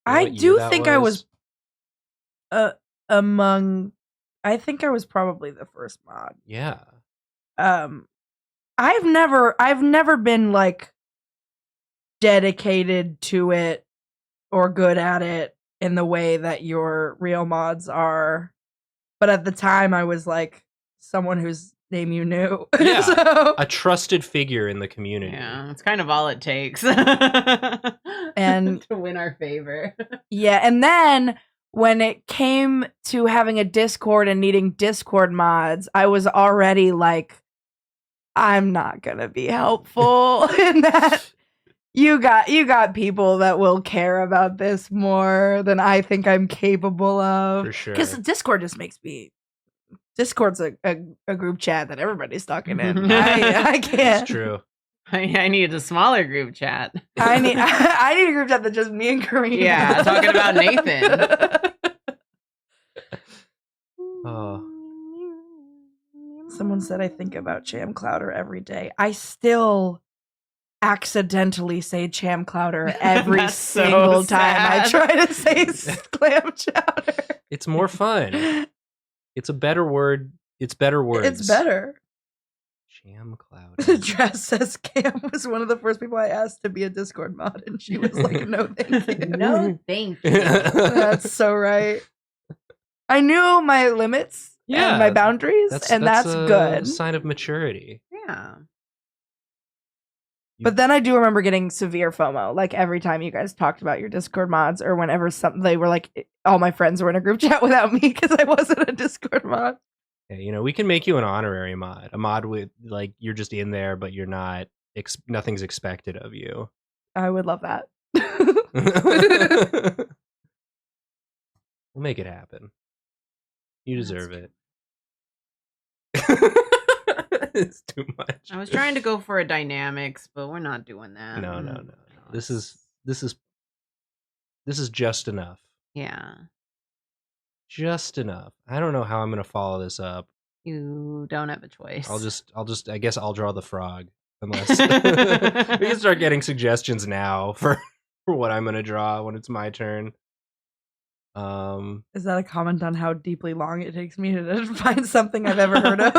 I do think I was among. I think I was probably the first mod. Yeah. I've never been dedicated to it or good at it in the way that your real mods are. But at the time I was someone whose name you knew. Yeah. So, a trusted figure in the community. Yeah, it's kind of all it takes. And to win our favor. Yeah, and then when it came to having a Discord and needing Discord mods, I was already I'm not gonna be helpful in that. You got people that will care about this more than I think I'm capable of. For sure. Because Discord just makes me. Discord's a group chat that everybody's talking in. I can't. It's true. I need a smaller group chat. I need a group chat that's just me and Karina. Yeah, talking about Nathan. Oh. Someone said I think about Cham Clouder every day. I still accidentally say Cham Clouder every single time I try to say clam chowder. It's more fun. It's a better word. It's better words. It's better. Cham Clouder. Dress says Cam was one of the first people I asked to be a Discord mod, and she was like, "No, thank you." No, thank you. That's so right. I knew my limits and my boundaries, that's good. A sign of maturity. Yeah. But then I do remember getting severe FOMO, every time you guys talked about your Discord mods, or whenever they were all my friends were in a group chat without me because I wasn't a Discord mod. Yeah, we can make you an honorary mod. A mod with you're just in there, but you're not. Nothing's expected of you. I would love that. We'll make it happen. You deserve it. It's too much. I was trying to go for a dynamics, but we're not doing that. No. This is just enough. Yeah. Just enough. I don't know how I'm gonna follow this up. You don't have a choice. I guess I'll draw the frog. Unless we can start getting suggestions now for what I'm gonna draw when it's my turn. Is that a comment on how deeply long it takes me to find something I've ever heard of?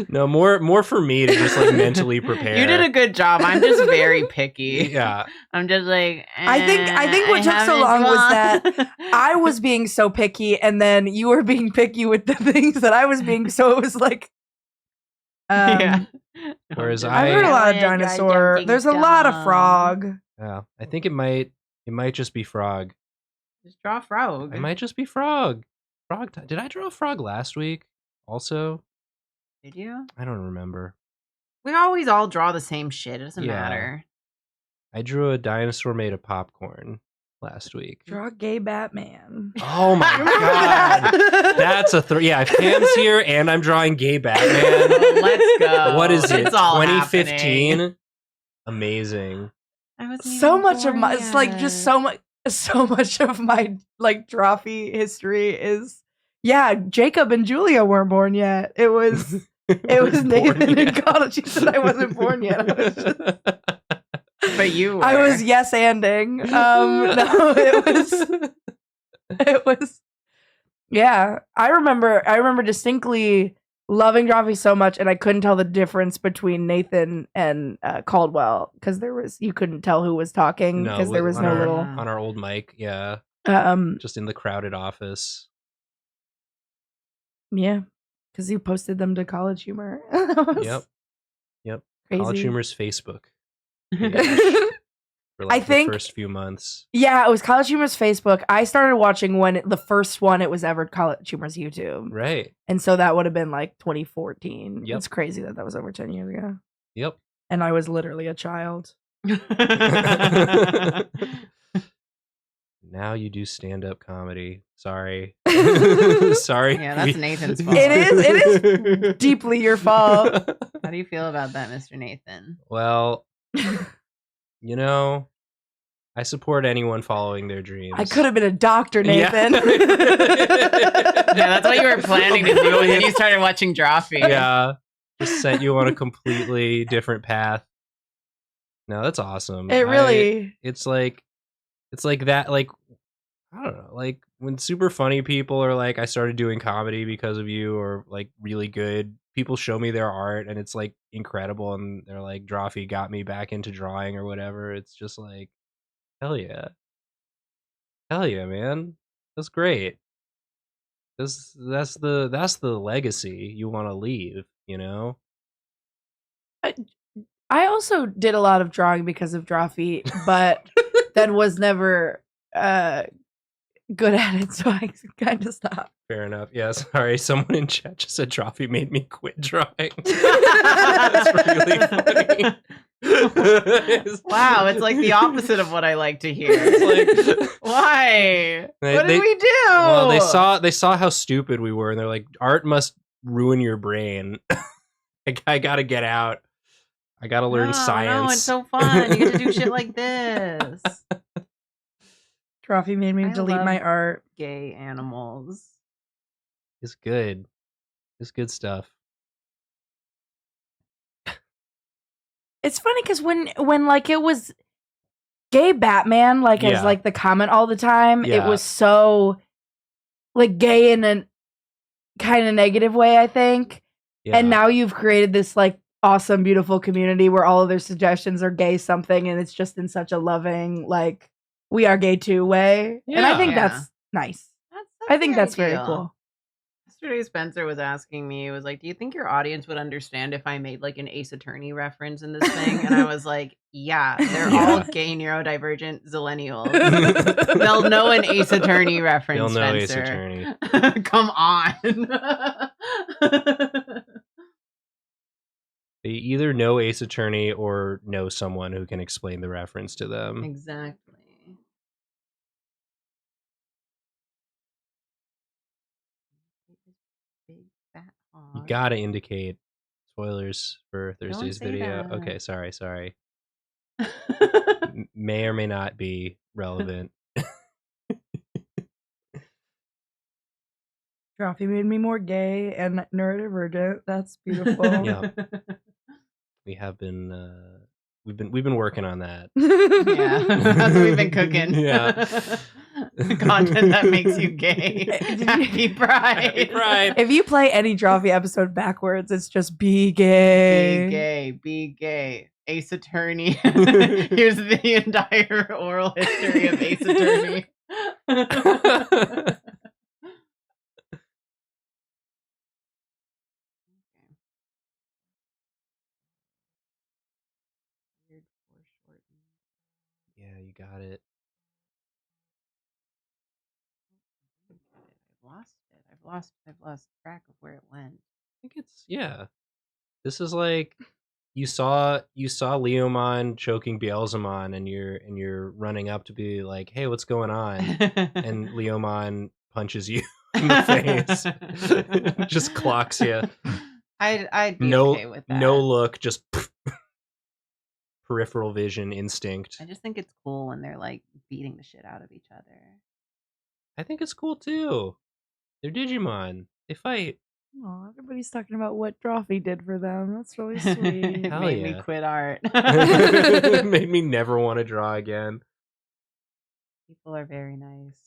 No, more for me to just like mentally prepare. You did a good job. I'm just very picky. Yeah. I'm just like I think what took so long was that I was being so picky, and then you were being picky with the things that I was being. So it was like, yeah. Whereas I've heard a lot of dinosaur. There's a lot of frog. Yeah, I think it might just be frog. Just draw frog. It might just be frog. Frog. Did I draw a frog last week? Also. Did you? I don't remember. We always all draw the same shit. It doesn't matter. I drew a dinosaur made of popcorn last week. Draw gay Batman. Oh my god. That's a yeah, Pam's here and I'm drawing gay Batman. Let's go. What is it? It's all 2015? happening. Amazing. So much of my it's like just so much of my like Drawfee history is Jacob and Julia weren't born yet. It was Nathan in college. She said I wasn't born yet. But you were. I was yes-anding. No, it was I remember distinctly loving Drawfee so much, and I couldn't tell the difference between Nathan and Caldwell because you couldn't tell who was talking because there was no little on our old mic, just in the crowded office. Yeah, because you posted them to College Humor. Yep. Crazy. College Humor's Facebook. For like the first few months. Yeah, it was College Humor's Facebook. I started watching when the first one it was ever College Humor's YouTube. Right. And so that would have been like 2014. Yep. It's crazy that was over 10 years ago. Yep. And I was literally a child. Now you do stand-up comedy. Sorry. Sorry. Yeah, that's Nathan's fault. It is deeply your fault. How do you feel about that, Mr. Nathan? Well, you know, I support anyone following their dreams. I could have been a doctor, Nathan. Yeah, that's what you were planning to do, and then you started watching Drawfee. Yeah, just sent you on a completely different path. No, that's awesome. It's like that, like, I don't know, like when super funny people are like, I started doing comedy because of you, or like really good people show me their art and it's like incredible, and they're like, Drawfee got me back into drawing or whatever. It's just like, hell yeah, man, that's great. That's the legacy you want to leave, you know. I also did a lot of drawing because of Drawfee, but then was never good at it, so I kind of stopped. Fair enough. Yeah, sorry. Someone in chat just said Drawfee made me quit drawing. That's really funny. Wow, it's like the opposite of what I like to hear. It's like, why? What did we do? Well, they saw how stupid we were, and they're like, art must ruin your brain. I gotta get out. I gotta learn science. No, it's so fun. You get to do shit like this. Drawfee made me delete my art. Gay animals. It's good. It's good stuff. It's funny because when like it was gay Batman, like as like the comment all the time, it was so like gay in a kind of negative way, I think. Yeah. And now you've created this like awesome, beautiful community where all of their suggestions are gay something, and it's just in such a loving, like, we are gay too way. Yeah. And I think that's nice. I think that's very cool. Yesterday, Spencer was asking me, he was like, do you think your audience would understand if I made like an Ace Attorney reference in this thing? And I was like, yeah, they're all gay neurodivergent zillennials. They'll know an Ace Attorney reference, They'll know Spencer. Ace Attorney. Come on. They either know Ace Attorney or know someone who can explain the reference to them. Exactly. You gotta indicate spoilers for Thursday's video. That. Okay, sorry. may or may not be relevant. Drawfee made me more gay and neurodivergent. That's beautiful. Yeah. We have been we've been working on that. Yeah, that's what we've been cooking. Yeah. Content that makes you gay. Happy Pride. Happy Pride. If you play any Drawfee episode backwards, it's just be gay. Be gay. Be gay. Ace Attorney. Here's the entire oral history of Ace Attorney. Yeah, you got it. I've lost track of where it went. I think it's This is like you saw Leomon choking Beelzemon and you're running up to be like, hey, what's going on? And Leomon punches you in the face. Just clocks you. I'd be okay with that. No look, just peripheral vision instinct. I just think it's cool when they're like beating the shit out of each other. I think it's cool too. They're Digimon. They fight. Oh, everybody's talking about what Drawfee did for them. That's really sweet. It Hell made yeah. me quit art. It made me never want to draw again. People are very nice.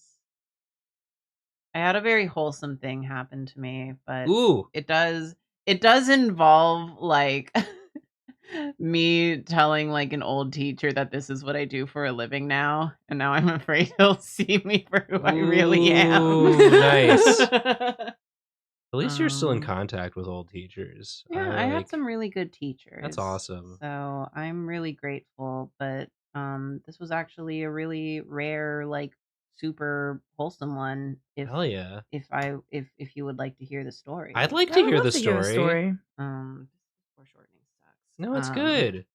I had a very wholesome thing happen to me, but Ooh. it does involve like me telling like an old teacher that this is what I do for a living now, and now I'm afraid he'll see me for who I really am. Ooh, nice. At least you're still in contact with old teachers. Yeah, I had some really good teachers. That's awesome. So I'm really grateful, but this was actually a really rare, like super wholesome one. Hell yeah. If you would like to hear the story. I'd like to hear the story. Foreshortening sucks. No, it's good.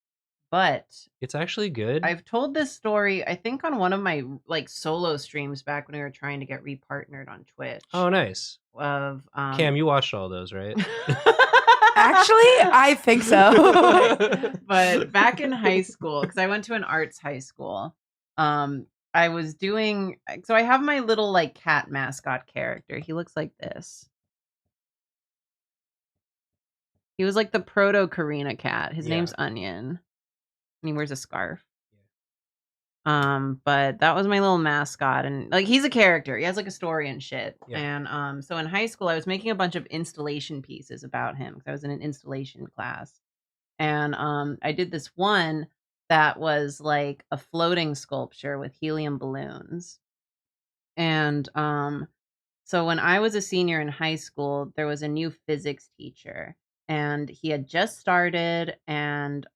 But it's actually good. I've told this story, I think, on one of my like solo streams back when we were trying to get repartnered on Twitch. Oh, nice. Of Cam, you watched all those, right? Actually, I think so. But back in high school, because I went to an arts high school, I was doing, so I have my little like cat mascot character. He looks like this. He was like the proto Karina cat. His name's Onion. And he wears a scarf. But that was my little mascot, and like he's a character. He has like a story and shit. Yeah. And so in high school I was making a bunch of installation pieces about him because I was in an installation class. And I did this one that was like a floating sculpture with helium balloons. And so when I was a senior in high school, there was a new physics teacher, and he had just started, and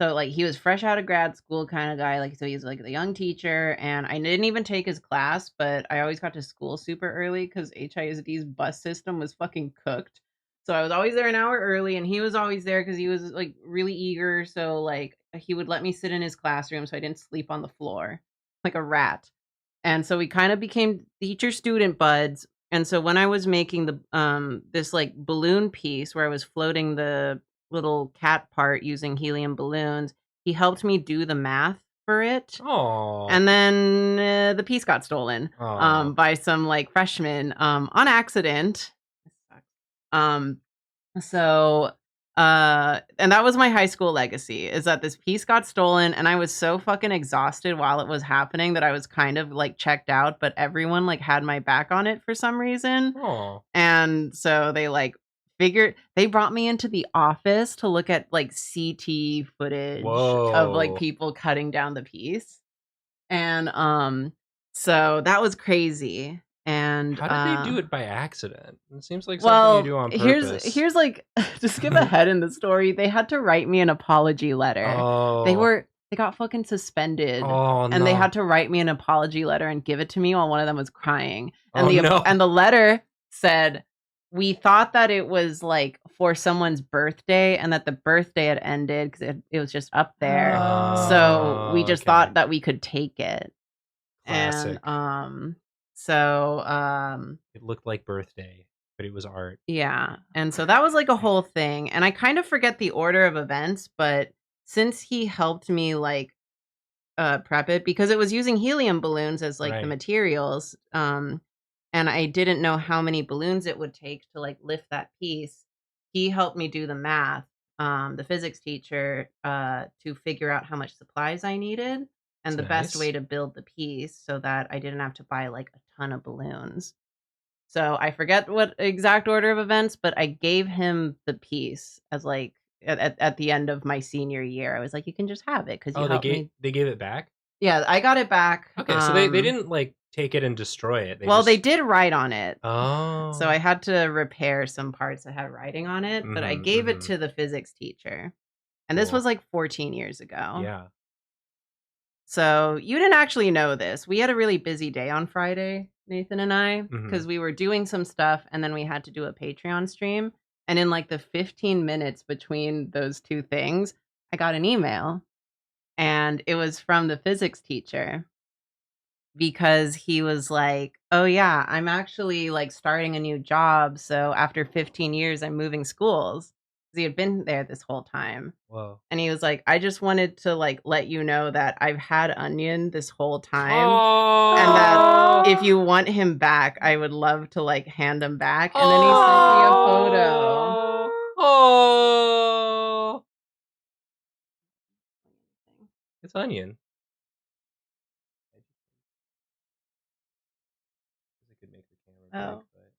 so like he was fresh out of grad school kind of guy, like so he was like a young teacher, and I didn't even take his class, but I always got to school super early because HISD's bus system was fucking cooked. So I was always there an hour early, and he was always there because he was like really eager. So like he would let me sit in his classroom so I didn't sleep on the floor like a rat. And so we kind of became teacher student buds. And so when I was making the this like balloon piece where I was floating the little cat part using helium balloons, he helped me do the math for it. Oh. And then the piece got stolen by some like freshmen on accident. So and that was my high school legacy, is that this piece got stolen, and I was so fucking exhausted while it was happening that I was kind of like checked out, but everyone like had my back on it for some reason. Oh. And so they like they brought me into the office to look at like CT footage of like people cutting down the piece. And so that was crazy. And how did they do it by accident? It seems like something you do on purpose. Here's like to skip ahead in the story, they had to write me an apology letter. Oh. They got fucking suspended. And they had to write me an apology letter and give it to me while one of them was crying. And and the letter said, we thought that it was like for someone's birthday and that the birthday had ended because it was just up there. So we just thought that we could take it. Classic. And it looked like birthday, but it was art. Yeah. And so that was like a whole thing. And I kind of forget the order of events, but since he helped me like prep it because it was using helium balloons as like the materials. And I didn't know how many balloons it would take to like lift that piece. He helped me do the math, the physics teacher, to figure out how much supplies I needed and the best way to build the piece so that I didn't have to buy like a ton of balloons. So I forget what exact order of events, but I gave him the piece as like at the end of my senior year. I was like, you can just have it because you helped me. They gave it back? Yeah, I got it back. Okay, so they didn't like take it and destroy it. They did write on it. Oh. So I had to repair some parts that had writing on it, but I gave it to the physics teacher. And this was like 14 years ago. Yeah. So you didn't actually know this. We had a really busy day on Friday, Nathan and I, because we were doing some stuff and then we had to do a Patreon stream. And in like the 15 minutes between those two things, I got an email and it was from the physics teacher because he was like, oh yeah, I'm actually like starting a new job. So after 15 years, I'm moving schools. He had been there this whole time. Whoa. And he was like, I just wanted to like let you know that I've had Onion this whole time. And that if you want him back, I would love to like hand him back. And then he sent me a photo. Oh. It's Onion. I could make the camera big, but...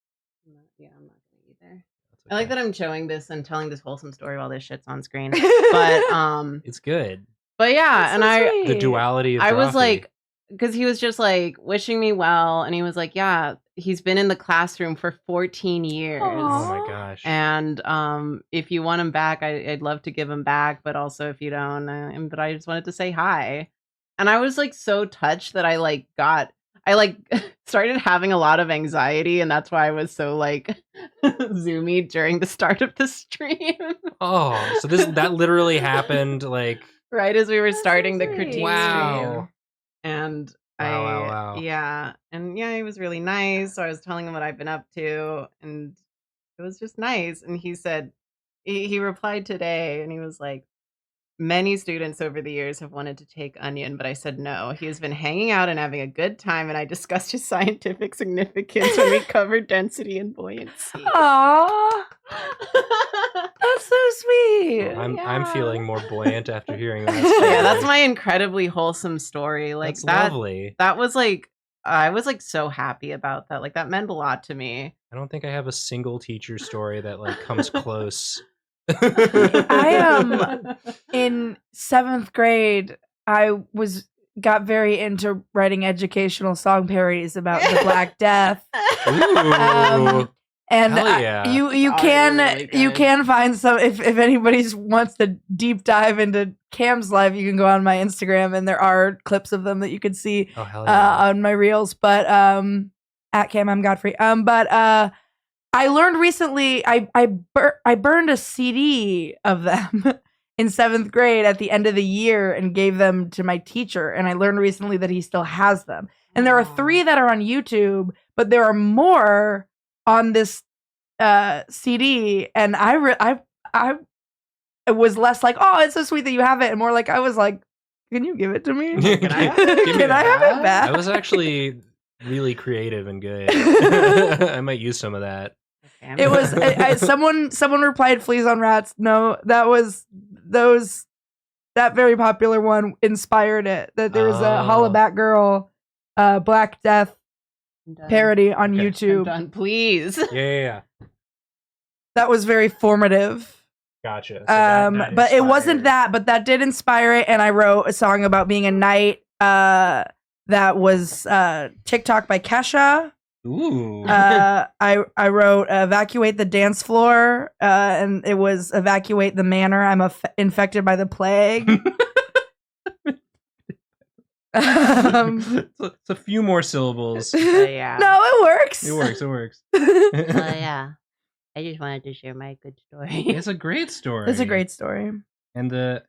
Yeah, I'm not gonna either. Okay. I like that I'm showing this and telling this wholesome story while this shit's on screen. But it's good. But yeah, and the duality of I was like, because he was just like wishing me well, and he was like, yeah, he's been in the classroom for 14 years. Oh my gosh. And if you want him back, I'd love to give him back, but also if you don't, but I just wanted to say hi. And I was like so touched that I started having a lot of anxiety, and that's why I was so like zoomy during the start of the stream. Oh, so that literally happened like right as we were starting the critique stream. And wow. Yeah, and yeah, he was really nice. So I was telling him what I've been up to, and it was just nice. And he said he replied today, and he was like, many students over the years have wanted to take Onion, but I said no. He has been hanging out and having a good time, and I discussed his scientific significance when we covered density and buoyancy. Aww. That's so sweet. Well, I'm feeling more buoyant after hearing that. Yeah, that's my incredibly wholesome story. Like that's lovely. That was like, I was like so happy about that. Like that meant a lot to me. I don't think I have a single teacher story that like comes close. I in 7th grade, I got very into writing educational song parodies about the Black Death. And yeah. you can find some if anybody wants to deep dive into Cam's life, you can go on my Instagram and there are clips of them that you can see on my reels. But at Cam I'm Godfrey. But I learned recently I burned a CD of them in 7th grade at the end of the year and gave them to my teacher. And I learned recently that he still has them. And there are 3 that are on YouTube, but there are more on this CD. And I was less like, oh, it's so sweet that you have it, and more like I was like, can you give it to me? Can I have it back? I was actually really creative and good. I might use some of that. It was someone replied fleas on rats. No, that was that very popular one inspired it. That there was a Hollaback Girl Black Death parody on YouTube. I'm done, please. Yeah. That was very formative. Gotcha. So but it wasn't that, but that did inspire it, and I wrote a song about being a knight that was TikTok by Kesha. Ooh. I wrote evacuate the dance floor, and it was evacuate the manor. I'm infected by the plague. It's a few more syllables. Yeah. No, it works. It works. Yeah. I just wanted to share my good story. It's a great story. It's a great story. And the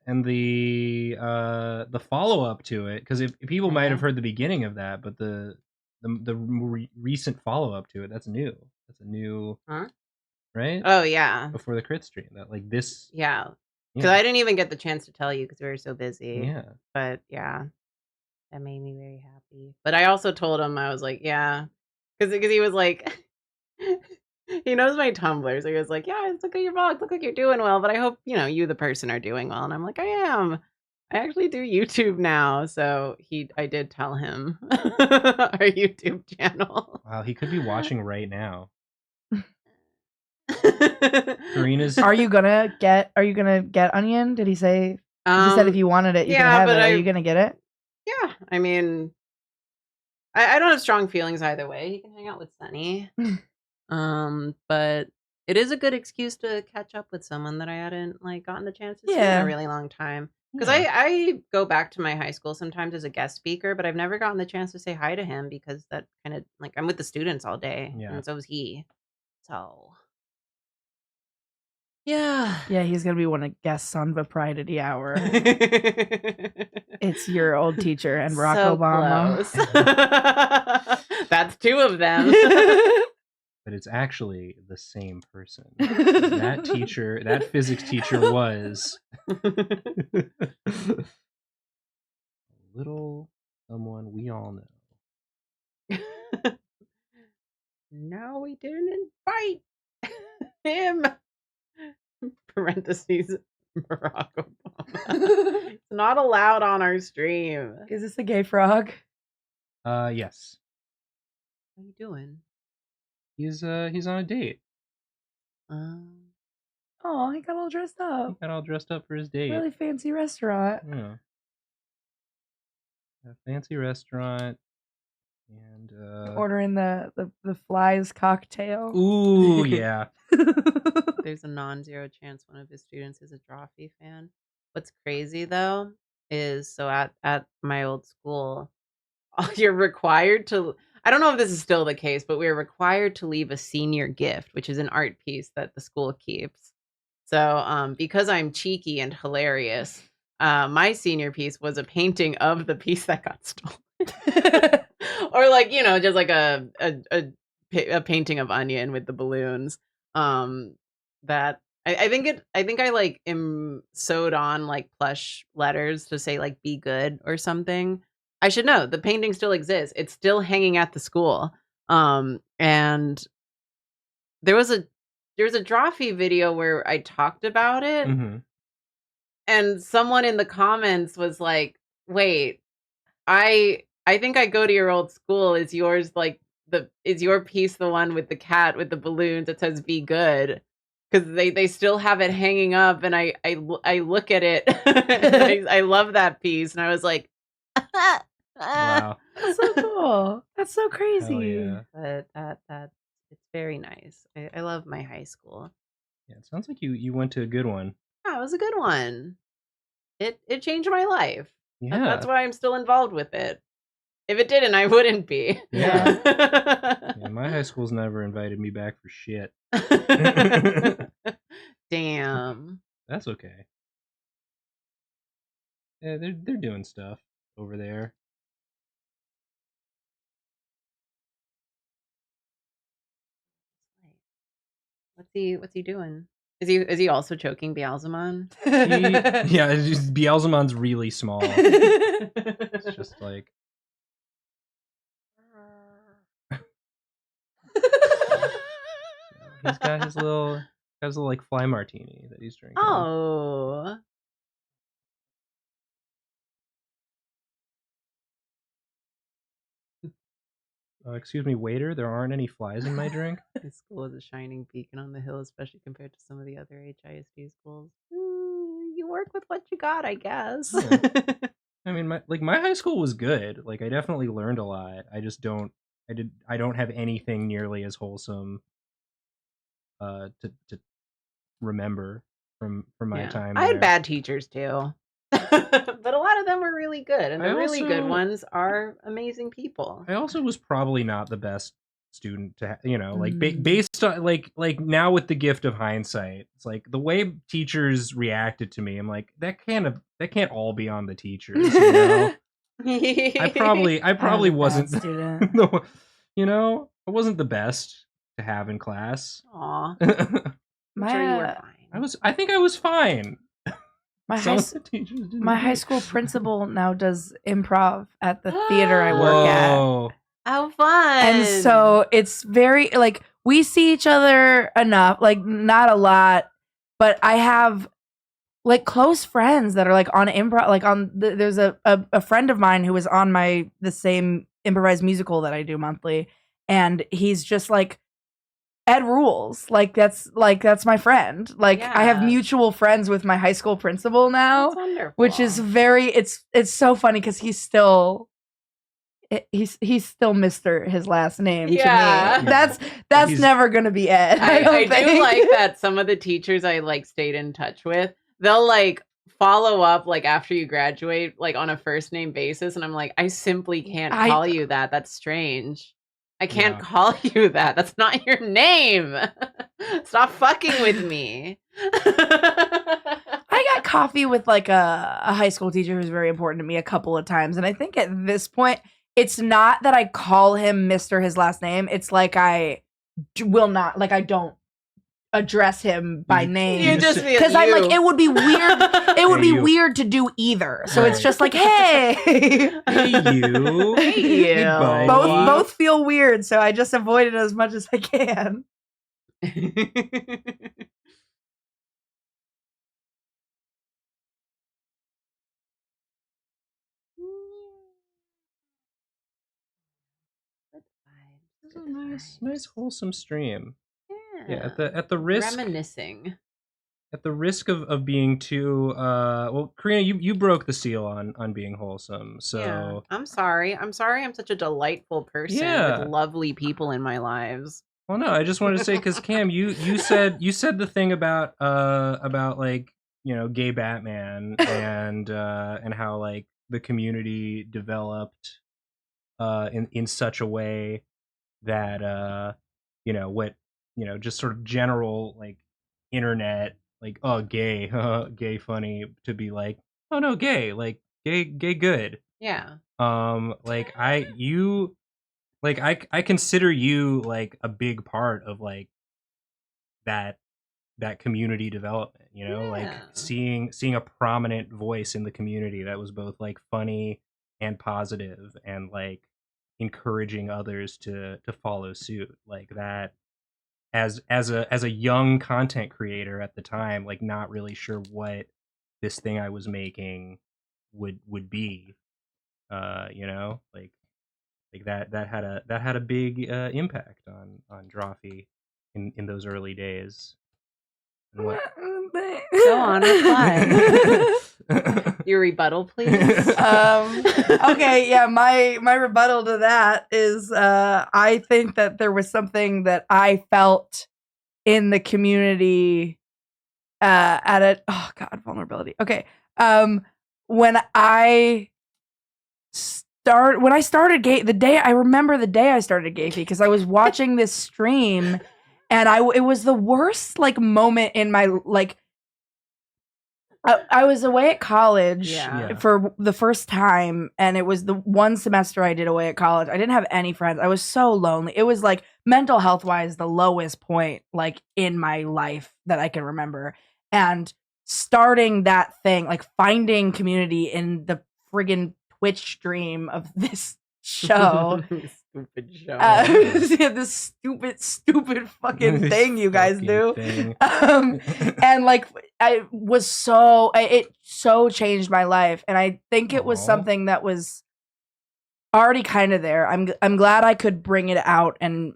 follow up to it, because if people might have heard the beginning of that, but the recent follow up to it, that's new. That's a new, right? Oh yeah. Before the crit stream, that like this. Yeah. Because I didn't even get the chance to tell you because we were so busy. Yeah. But yeah. That made me very happy. But I also told him, I was like, yeah, because he was like, he knows my Tumblr, so he was like, yeah, look at your vlogs, look like you're doing well, but I hope, you the person are doing well. And I'm like, I am. I actually do YouTube now. So I did tell him our YouTube channel. Wow, he could be watching right now. Karina's. Are you gonna get Onion? Did he say? He said if you wanted it, you can have it. Are you gonna get it? Yeah, I mean, I don't have strong feelings either way. He can hang out with Sunny. But it is a good excuse to catch up with someone that I hadn't gotten the chance to see in a really long time. Because I go back to my high school sometimes as a guest speaker, but I've never gotten the chance to say hi to him because that kind of I'm with the students all day, and so is he. So yeah, he's gonna be one of guests on Vapridity Hour. It's your old teacher and Barack Obama. That's two of them. But it's actually the same person. That physics teacher was a little someone we all know. No, we didn't invite him. Parentheses, Barack Obama. It's not allowed on our stream. Is this a gay frog? Yes. What are you doing? He's on a date. Oh, he got all dressed up. He got all dressed up for his date. Really fancy restaurant. Yeah. A fancy restaurant. And ordering the flies cocktail. Ooh, yeah. There's a non-zero chance one of his students is a Drawfee fan. What's crazy though is so at my old school, you're required to, I don't know if this is still the case, but we're required to leave a senior gift, which is an art piece that the school keeps. So because I'm cheeky and hilarious, my senior piece was a painting of the piece that got stolen. Or just like a painting of Onion with the balloons. That I think I sewed on plush letters to say be good or something. I should know the painting still exists. It's still hanging at the school. And there was a Drawfee video where I talked about it. Mm-hmm. And someone in the comments was like, wait, I think I go to your old school. Is yours is your piece the one with the cat with the balloons that says "Be good"? Because they still have it hanging up, and I look at it. I love that piece, and I was like, wow, that's so cool. That's so crazy. Yeah. But that it's very nice. I love my high school. Yeah, it sounds like you went to a good one. Yeah, it was a good one. It changed my life. Yeah. That's why I'm still involved with it. If it didn't, I wouldn't be. Yeah. Yeah, my high school's never invited me back for shit. Damn. That's okay. Yeah, they're doing stuff over there. What's he doing? Is he also choking Beelzemon? Yeah, it's just, Beelzemon's really small. It's just like he's got his little fly martini that he's drinking. Oh. Excuse me, waiter, there aren't any flies in my drink. This school is a shining beacon on the hill, especially compared to some of the other HISD schools. You work with what you got, I guess. Yeah. I mean, my high school was good. I definitely learned a lot. I just don't have anything nearly as wholesome to remember from my time there. I had bad teachers too. But a lot of them were really good, and the really good ones are amazing people. I also was probably not the best student to based on now with the gift of hindsight, it's the way teachers reacted to me, I'm like, that can't all be on the teachers, I probably wasn't student. I wasn't the best to have in class. Aw. I'm sure you were fine. I think I was fine. My Some high, of the teachers didn't my high agree. school principal now does improv at the theater I work Whoa. How fun. And so it's very, like, we see each other enough, like, not a lot, but I have, like, close friends that are, like, on improv, like, there's a friend of mine who was on the same improvised musical that I do monthly, and he's just, like, Ed rules. Like, that's my friend. Like, I have mutual friends with my high school principal now, which is it's so funny because he's still Mr. his last name to me. That's never gonna be Ed. I do like that some of the teachers I like stayed in touch with, they'll like follow up like after you graduate, like on a first name basis, and I'm like, I simply can't call you that. That's strange. I can't call you that. That's not your name. Stop fucking with me. I got coffee with like a high school teacher who's very important to me a couple of times, and I think at this point it's not that I call him Mr. his last name. It's like I will not, like, I don't address him by name. Because I'm like, it would be weird. It would be weird to do either. So it's just like, hey. Hey, you. Hey, you. Both feel weird. So I just avoid it as much as I can. This is a nice wholesome stream. Yeah. At the risk reminiscing. At the risk of being too well, Karina, you broke the seal on being wholesome. So yeah. I'm sorry. I'm such a delightful person with lovely people in my lives. Well, no, I just wanted to say, because Cam, you said the thing about like, you know, gay Batman and how like the community developed in such a way that you know, what, you know, just sort of general like internet, like, oh, gay, gay funny, to be like, oh no, gay, like gay good. Yeah. Like I consider you like a big part of like that community development, you know, like seeing a prominent voice in the community that was both like funny and positive and like encouraging others to follow suit, like that. As a young content creator at the time, like not really sure what this thing I was making would be, you know, like that had a big impact on Drawfee in those early days. And what? Go on, reply. Your rebuttal, please. Okay, yeah, my rebuttal to that is I think that there was something that I felt in the community at a vulnerability. Okay. When I started I remember the day I started Gayfee because I was watching this stream and it was the worst like moment in my like I was away at college for the first time, and it was the one semester I did away at college. I didn't have any friends. I was so lonely. It was like mental health wise the lowest point like in my life that I can remember. And starting that thing, like finding community in the friggin' Twitch stream of this show. Stupid show. Yeah, this stupid fucking thing you guys do. And like it so changed my life, and I think it was something that was already kind of there. I'm glad I could bring it out and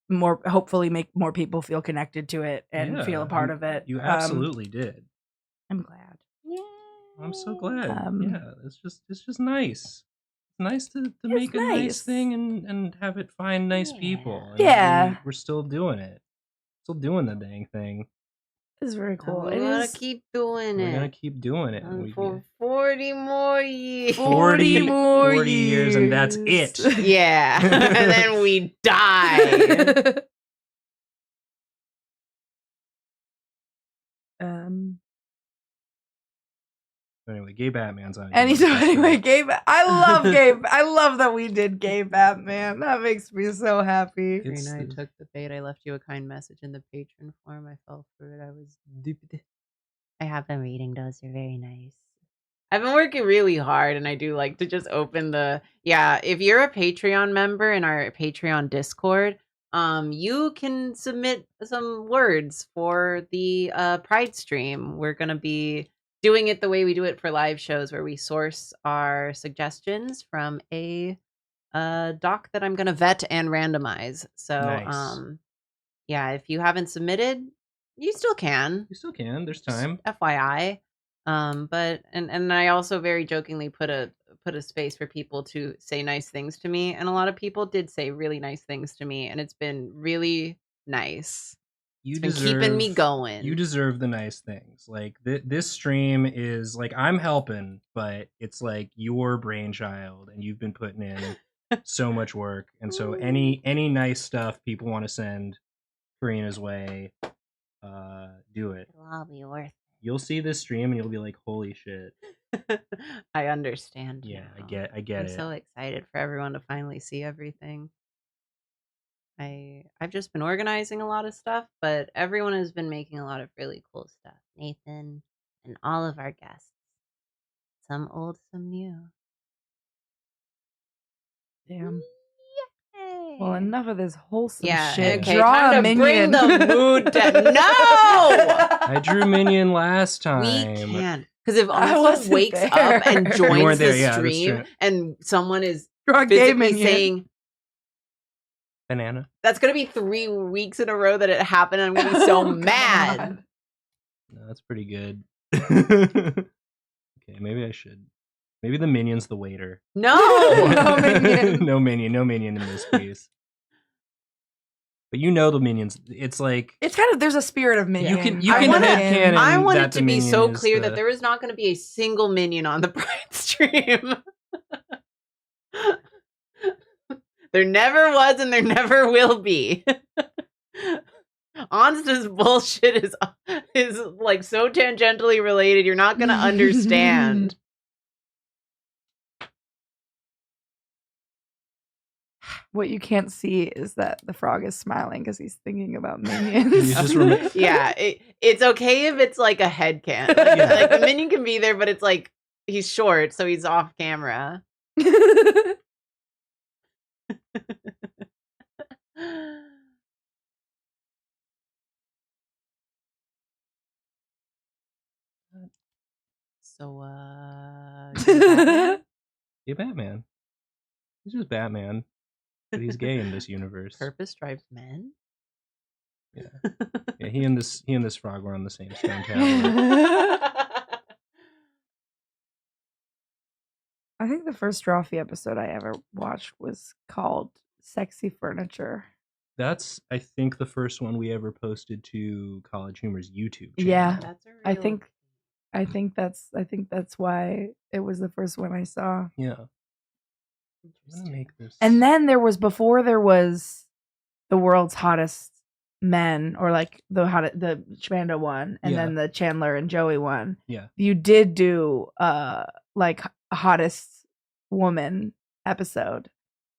hopefully make more people feel connected to it and feel a part of it. You absolutely did. I'm glad. Yeah. I'm so glad. Yeah, it's just nice. It's nice to make a nice thing and have it find nice people. And we're still doing it. Still doing the dang thing. It's very cool. We're gonna keep doing it. We're gonna keep doing it. For 40 more years. 40 more years, and that's it. Yeah. And then we die. Anyway, gay Batman's on. I love that we did gay Batman. That makes me so happy. I took the bait. I left you a kind message in the patron form. I fell for it. I was duped. I have been reading those. They're very nice. I've been working really hard, and I do like to just open the if you're a Patreon member in our Patreon Discord, you can submit some words for the Pride stream. We're gonna be doing it the way we do it for live shows, where we source our suggestions from a doc that I'm gonna vet and randomize. So Nice. if you haven't submitted, you still can. You still can. There's time. Just FYI. But and I also very jokingly put a space for people to say nice things to me, and a lot of people did say really nice things to me, and it's been really nice. It's been keeping me going. You deserve the nice things. Like this stream is like, I'm helping, but it's like your brainchild, and you've been putting in so much work. And so any nice stuff people want to send Karina's way, do it. It'll all be worth it. You'll see this stream and you'll be like, holy shit. I understand. Yeah, now. I get I'm it. so excited for everyone to finally see everything. I've just been organizing a lot of stuff, but everyone has been making a lot of really cool stuff. Nathan and all of our guests. Some old, some new. Damn. Yay. Well, enough of this wholesome Yeah, shit. okay, Draw time a to minion. bring the mood down. No! I drew Minion last time. We can. Because if I Austin wasn't wakes there. up and You joins weren't there, the yeah, that's stream true. and someone is Draw a gay physically minion. saying, Banana. that's going to be 3 weeks in a row that it happened, and I'm going to be so Oh, mad. God. No, that's pretty good. Okay, maybe I should. Maybe the minion's the waiter. No! No minion. No minion in this piece. But you know the minions. It's like It's kind of, there's a spirit of minion. you I can wanna- headcanon I want that it the to be minion so is clear the- that there is not going to be a single minion on the Pride stream. There never was and there never will be. Onsta's bullshit is like so tangentially related, you're not going to understand. What you can't see is that the frog is smiling because he's thinking about minions. You just remember- Yeah, it's okay if it's like a headcan. Like the minion can be there, but it's like he's short, so he's off camera. So, Yeah, Batman. He's just Batman, but he's gay in this universe. Purpose drives men. Yeah, he and this frog were on the same stone tablet. I think the first Drawfee episode I ever watched was called Sexy Furniture. That's, I think, the first one we ever posted to College Humor's YouTube channel. Yeah. That's a I real- think that's why it was the first one I saw. Yeah. I'm gonna make this. And then before there was the world's hottest men, or like the Chanda one, and Yeah. then the Chandler and Joey one. Yeah. You did do like hottest woman episode,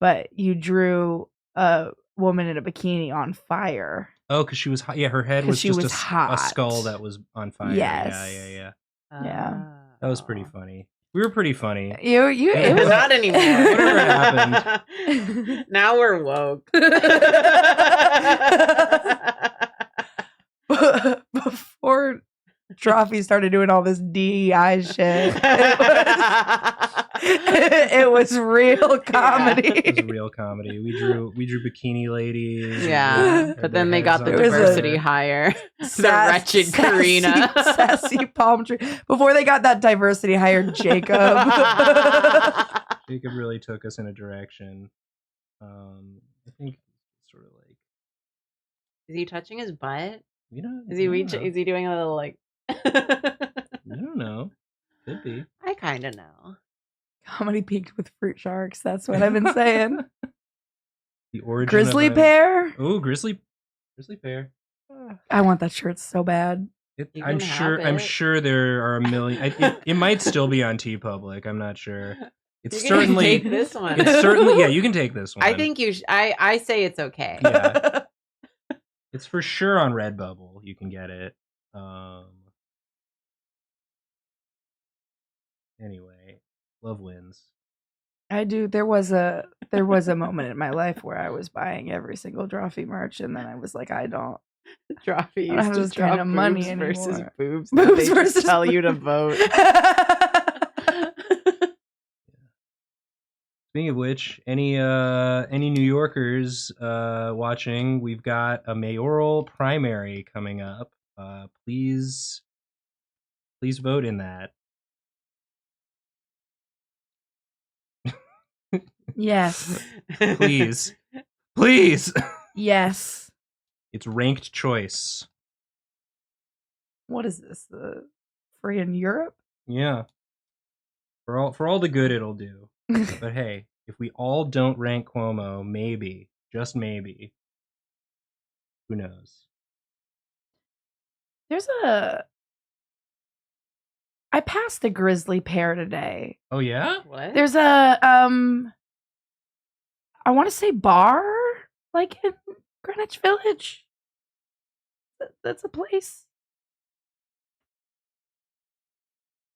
but you drew a woman in a bikini on fire. Oh, because she was hot. Yeah, her head 'Cause was she just was a hot. skull that was on fire. Yes. Yeah. Yeah. That was pretty funny. We were pretty funny. You it was Not anymore. Whatever happened. Now we're woke. before Drawfee started doing all this DEI shit. It was real comedy. It was real comedy. We drew bikini ladies. Yeah, Had but their then they got heads the on There was a- diversity hire. The wretched Karina. Sassy palm tree. Before they got that diversity hired Jacob. Jacob really took us in a direction. I think sort of like, Is he touching his butt? you know, Is he I don't reaching? know. Is he doing a little like? I don't know. Could be. I kind of know. Comedy peaked with fruit sharks. That's what I've been saying. The origin Grizzly of pear. Oh, grizzly pear. I want that shirt so bad. You I'm can sure. have I'm it. sure there are a million. It might still be on TeePublic. I'm not sure. It's You can certainly. take this one. It's certainly. Yeah, you can take this one. I think you. I say it's okay. Yeah. It's for sure on Redbubble. You can get it. Anyway, love wins. I do. There was a moment in my life where I was buying every single Drawfee merch, and then I was like, I don't Drawfee I don't have used to this kind draw of money boobs versus anymore. boobs. Boobs They just versus tell you to boobs. vote. Speaking of which, any New Yorkers watching, we've got a mayoral primary coming up. Please vote in that. Yes. Please. Yes. It's ranked choice. What is this? The free in Europe? Yeah. For all the good it'll do. But hey, if we all don't rank Cuomo, maybe, just maybe, who knows? I passed a grizzly pear today. Oh yeah? What? There's a I want to say bar like in Greenwich Village. That's a place.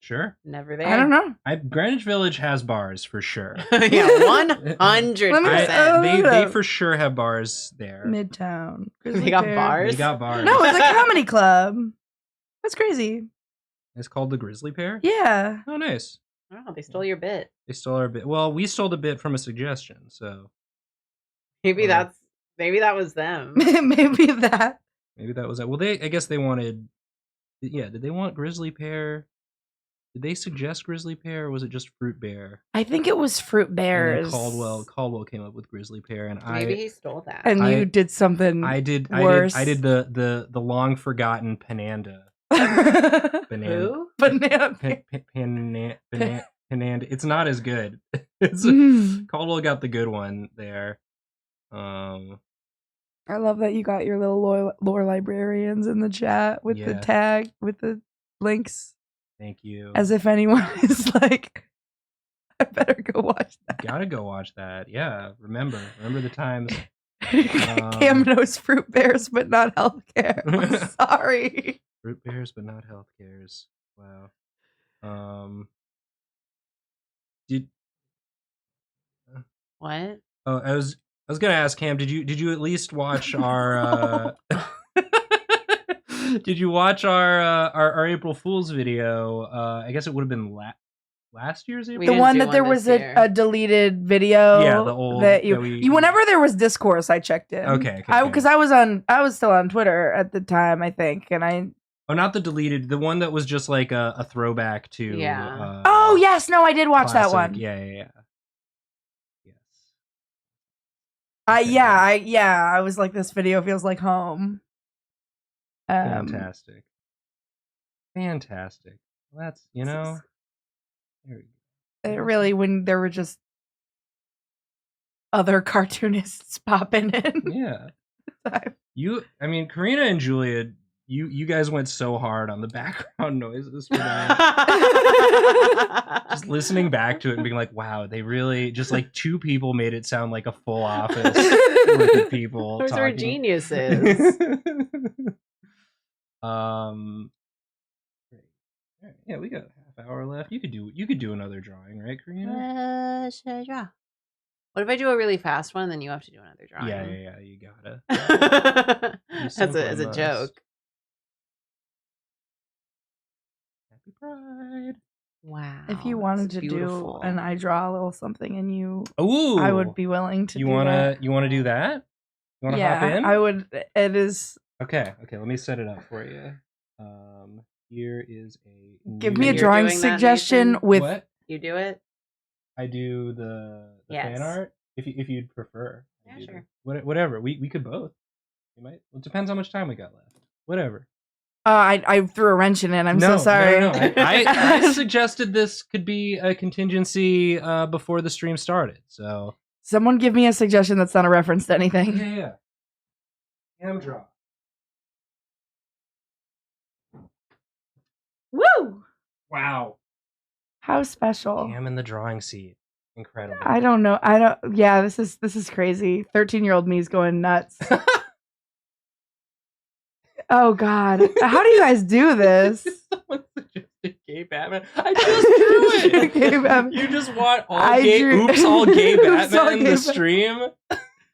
Sure. Never there. I don't know. Greenwich Village has bars for sure. Yeah, 100%. They for sure have bars there. Midtown. They got bars? They got bars. No, it's a comedy club. That's crazy. It's called the Grizzly Pear? Yeah. Oh, nice. Oh, they stole your bit. They stole our bit. Well, we stole the bit from a suggestion, so Maybe that was them. Maybe that. Maybe that was it. Well, I guess they wanted. Yeah, did they want Grizzly Pear? Did they suggest Grizzly Pear, or was it just Fruit Bear? I think it was Fruit Bears. Caldwell came up with Grizzly Pear, and Maybe he stole that. And you did something. Worse. I did the long forgotten Pananda. Who? Banana. Pananda. It's not as good. Caldwell got the good one there. I love that you got your little lore librarians in the chat with the tag with the links. Thank you. As if anyone is like, I better go watch that. Gotta go watch that. Yeah. Remember the times. Cam knows Fruit Bears, but not healthcare. I'm sorry. Fruit Bears, but not healthcares. Wow. What? Oh, I was gonna ask Cam. Did you at least watch our? Did you watch our April Fool's video? I guess it would have been last year's April. The one that there was a deleted video. Yeah, the old that you whenever there was discourse, I checked in. Okay. Because I was still on Twitter at the time, I think, and I. Oh, not the deleted. The one that was just like a throwback to. Yeah. Oh yes, no, I did watch classic. That one. Yeah. Yes. I was like, this video feels like home. Fantastic. Well, that's there we go. It really, when there were just other cartoonists popping in. Yeah. Karina and Julia, you guys went so hard on the background noises for that. Just listening back to it and being like, wow, they really just like two people made it sound like a full office worth of people. Those are geniuses. Yeah, we got a half hour left. You could do another drawing, right, Karina? What if I do a really fast one, then you have to do another drawing? Yeah, you gotta. As a joke. Happy Pride. Wow. If you wanted to do and I draw a little something and you, ooh, I would be willing to. You want to do that? You want to hop in? I would. It is okay. Let me set it up for you. Here is a. Give me a drawing suggestion with. What? You do it. I do the fan art if you'd prefer. Yeah, sure. Whatever. We could both. We might. Well, it depends how much time we got left. Whatever. I threw a wrench in it. I'm so sorry. No. I suggested this could be a contingency before the stream started. So someone give me a suggestion that's not a reference to anything. Yeah. Cam draw. Woo! Wow. How special. Cam in the drawing seat. Incredible. I don't know. Yeah, this is crazy. 13-year-old me is going nuts. Oh God. How do you guys do this? Someone suggested gay Batman. I just drew it. Gay Batman. You just want all gay. Oops, all gay Batman in the stream.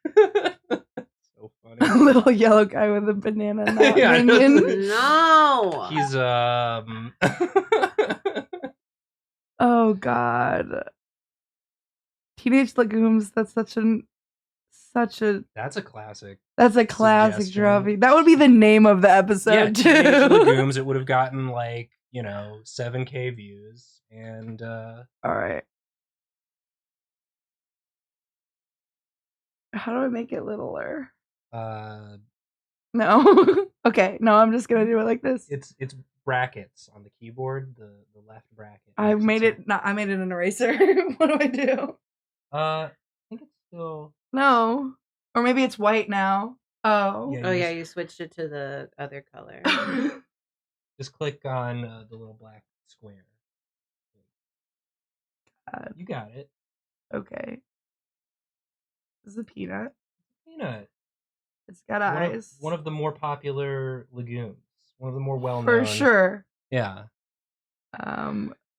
So funny. A little yellow guy with a banana minion. No. He's Oh God. Teenage Legumes. That's such a. That's a classic. That's a classic suggestion. Drawfee. That would be the name of the episode too. Teenage Legumes. It would have gotten like 7K views and. All right. How do I make it littler? No. Okay. No, I'm just gonna do it like this. It's brackets on the keyboard. The left bracket. I made it an eraser. What do I do? I think it's still. No. Or maybe it's white now. Oh. Yeah, you switched it to the other color. Just click on the little black square. You got it. Okay. This is a peanut. Peanut. It's got eyes. One of the more popular legumes. One of the more well-known. For sure. Yeah.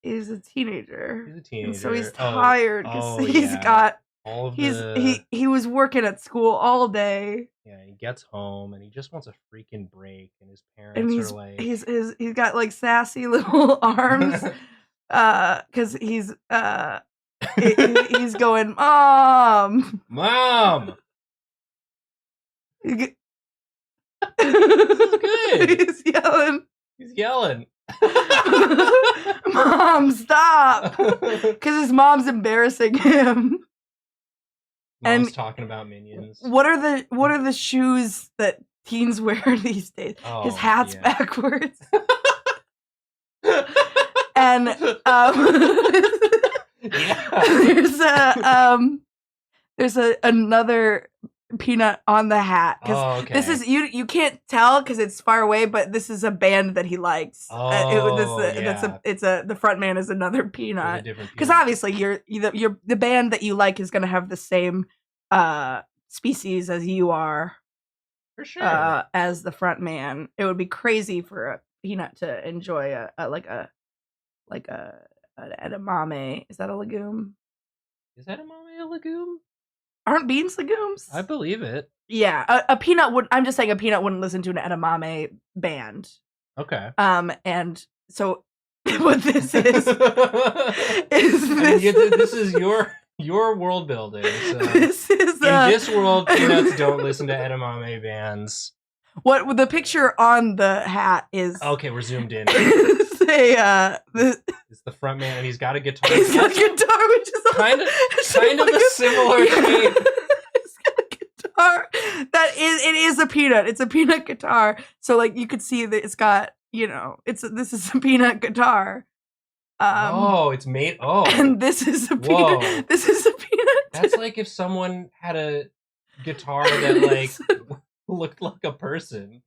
Is a teenager. He's a teenager. And so he's tired because he's yeah. got all of he was working at school all day. Yeah, he gets home and he just wants a freaking break, and his parents are like, he's got like sassy little arms, because he's going, Mom. This is good. He's yelling. Mom, stop! Because his mom's embarrassing him. Mom's talking about Minions. What are the shoes that teens wear these days? His hat's backwards. And there's another peanut on the hat. Okay. This is you can't tell because it's far away, but this is a band that he likes. The front man is another peanut. Because obviously the band that you like is gonna have the same species as you are. For sure. As the front man. It would be crazy for a peanut to enjoy an edamame. Is that a legume? Is edamame a legume? Aren't beans legumes? I believe it. Yeah, a peanut would. I'm just saying, a peanut wouldn't listen to an edamame band. Okay. And so what this is this is your world building. So. This is in this world, peanuts don't listen to edamame bands. What the picture on the hat is? Okay, we're zoomed in. It's the front man, and he's got a guitar. He's got a guitar, which is kind of a similar shape. He's got a guitar. It is a peanut. It's a peanut guitar. So like you could see that it's got this is a peanut guitar. It's made. Oh, and this is a peanut. This is a peanut. That's like if someone had a guitar that like looked like a person,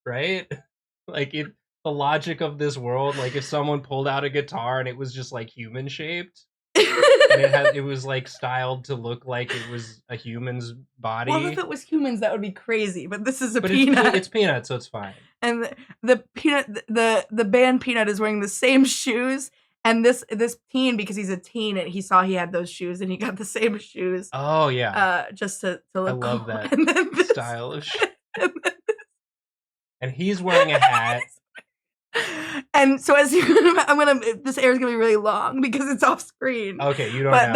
right? Like the logic of this world, like if someone pulled out a guitar and it was just like human shaped, and it was like styled to look like it was a human's body. Well, if it was humans, that would be crazy. But this is a peanut. It's peanut, so it's fine. And the peanut, the band Peanut is wearing the same shoes. And this teen, because he's a teen, and he saw he had those shoes, and he got the same shoes. Oh yeah. Just to look. I love cool. that and then style of shoes. And he's wearing a hat. And so as this air is gonna be really long because it's off screen. Okay, you don't know.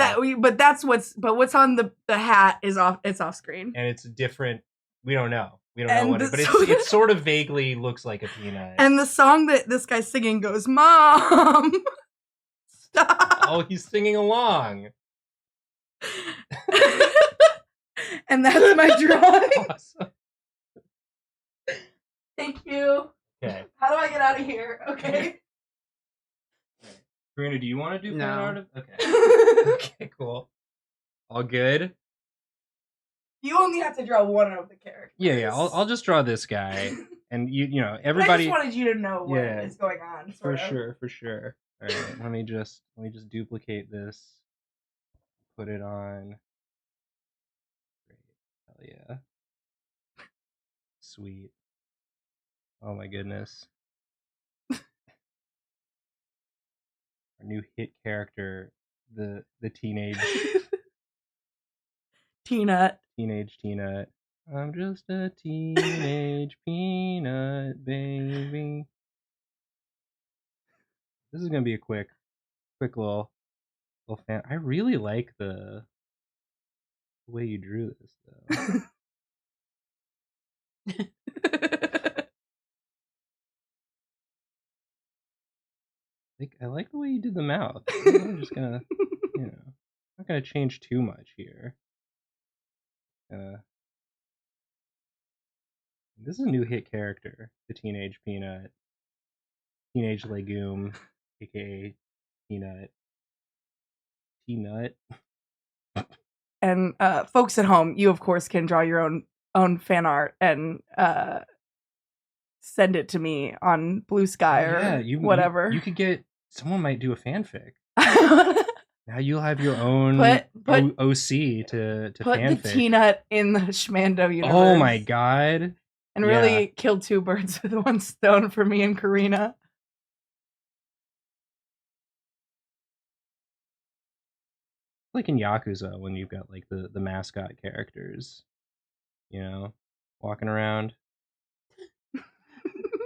What's on the hat is off. It's off screen. And it's different. We don't know. We don't know what but it sort of vaguely looks like a peanut. And the song that this guy's singing goes, "Mom, stop." Oh, he's singing along. And that's my drawing. Awesome. Thank you. Okay. How do I get out of here? Okay. Karina, do you want to do fan art? Okay. Okay, cool. All good? You only have to draw one of the characters. Yeah. I'll just draw this guy, and everybody. I just wanted you to know what is going on. For sure. All right, let me just duplicate this. Put it on. Great. Hell yeah. Sweet. Oh my goodness. our new hit character, the teenage Peanut. Teenage Peanut. I'm just a teenage peanut baby. This is gonna be a quick little fan. I really like the way you drew this, though. I like the way you did the mouth. I'm just gonna, not gonna change too much here. This is a new hit character, the Teenage Peanut, Teenage Legume, aka Peanut. Peanut. And folks at home, you of course can draw your own fan art and send it to me on Blue Sky or whatever. You could get someone might do a fanfic. Now you'll have your own OC to put fanfic. The Peanut in the Schmando universe. Oh my god! And really kill two birds with one stone for me and Karina. Like in Yakuza, when you've got like the mascot characters, walking around.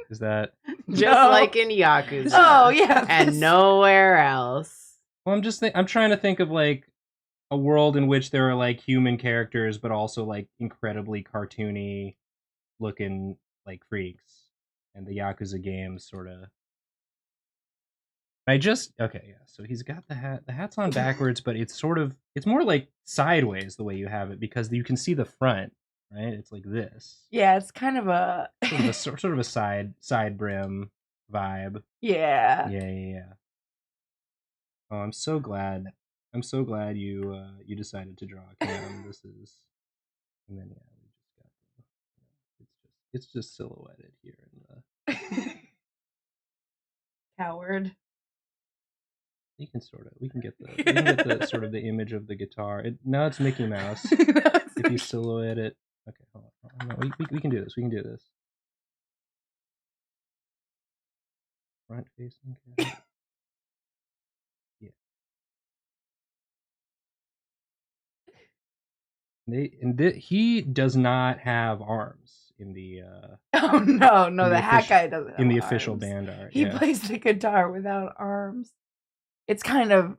Is that just like in Yakuza? Oh yeah, and nowhere else. Well, I'm trying to think of like a world in which there are like human characters, but also like incredibly cartoony looking like freaks, and the Yakuza games sort of. So he's got the hat. The hat's on backwards, but it's more like sideways the way you have it because you can see the front, right? It's like this. Yeah, it's kind of a sort of a side brim vibe. Yeah. Yeah. Oh, I'm so glad you decided to draw Cam. This is, and then we just got it's just silhouetted here in the coward. We can get the sort of the image of the guitar. Now it's Mickey Mouse. If you silhouette it, okay, hold on. No, we can do this. We can do this. Front facing camera. Yeah. He does not have arms in the. Oh no! The hat guy doesn't have in the arms. Official band art. He plays the guitar without arms. It's kind of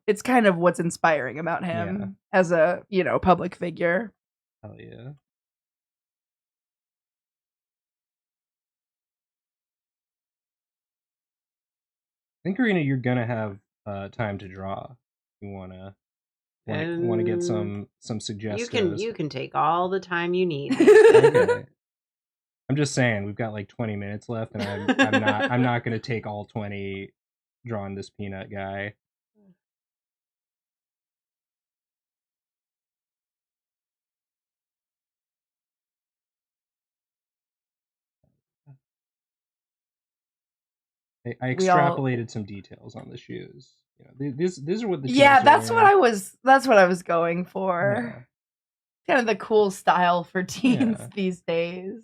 what's inspiring about him as a public figure. Hell yeah. I think, Karina, you're gonna have time to draw. You wanna get some suggestions. You can take all the time you need. Okay. I'm just saying we've got like 20 minutes left, and I'm not gonna take all 20 drawing this peanut guy. I extrapolated some details on the shoes. These are what the that's what I was going for. Yeah. Kind of the cool style for teens these days.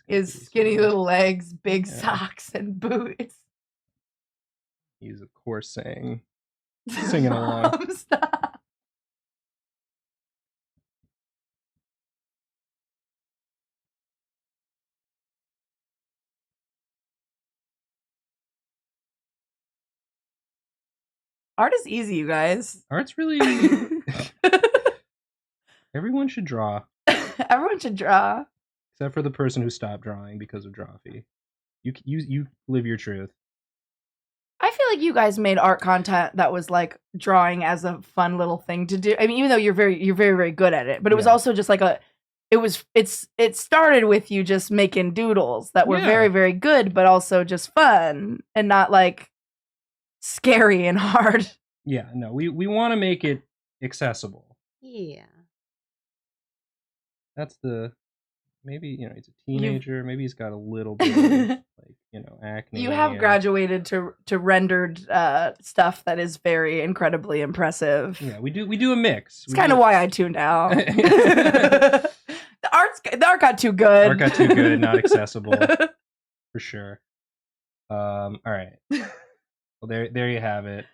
Is skinny little legs, big socks, and boots. He's of course singing along. Stop. Art is easy, you guys. Art's really. Everyone should draw. Everyone should draw. Except for the person who stopped drawing because of Drawfee. You live your truth. I feel like you guys made art content that was like drawing as a fun little thing to do. I mean, even though you're very, very good at it, but it was also just like it started with you just making doodles that were very, very good, but also just fun and not like scary and hard. Yeah, no, we want to make it accessible. Yeah. That's maybe, he's a teenager, maybe he's got a little bit of, like, acne. You have graduated to rendered stuff that is very incredibly impressive. Yeah, we do a mix. It's kind of why I tuned out. The art got too good. Art got too good, not accessible. For sure. All right. Well, there you have it.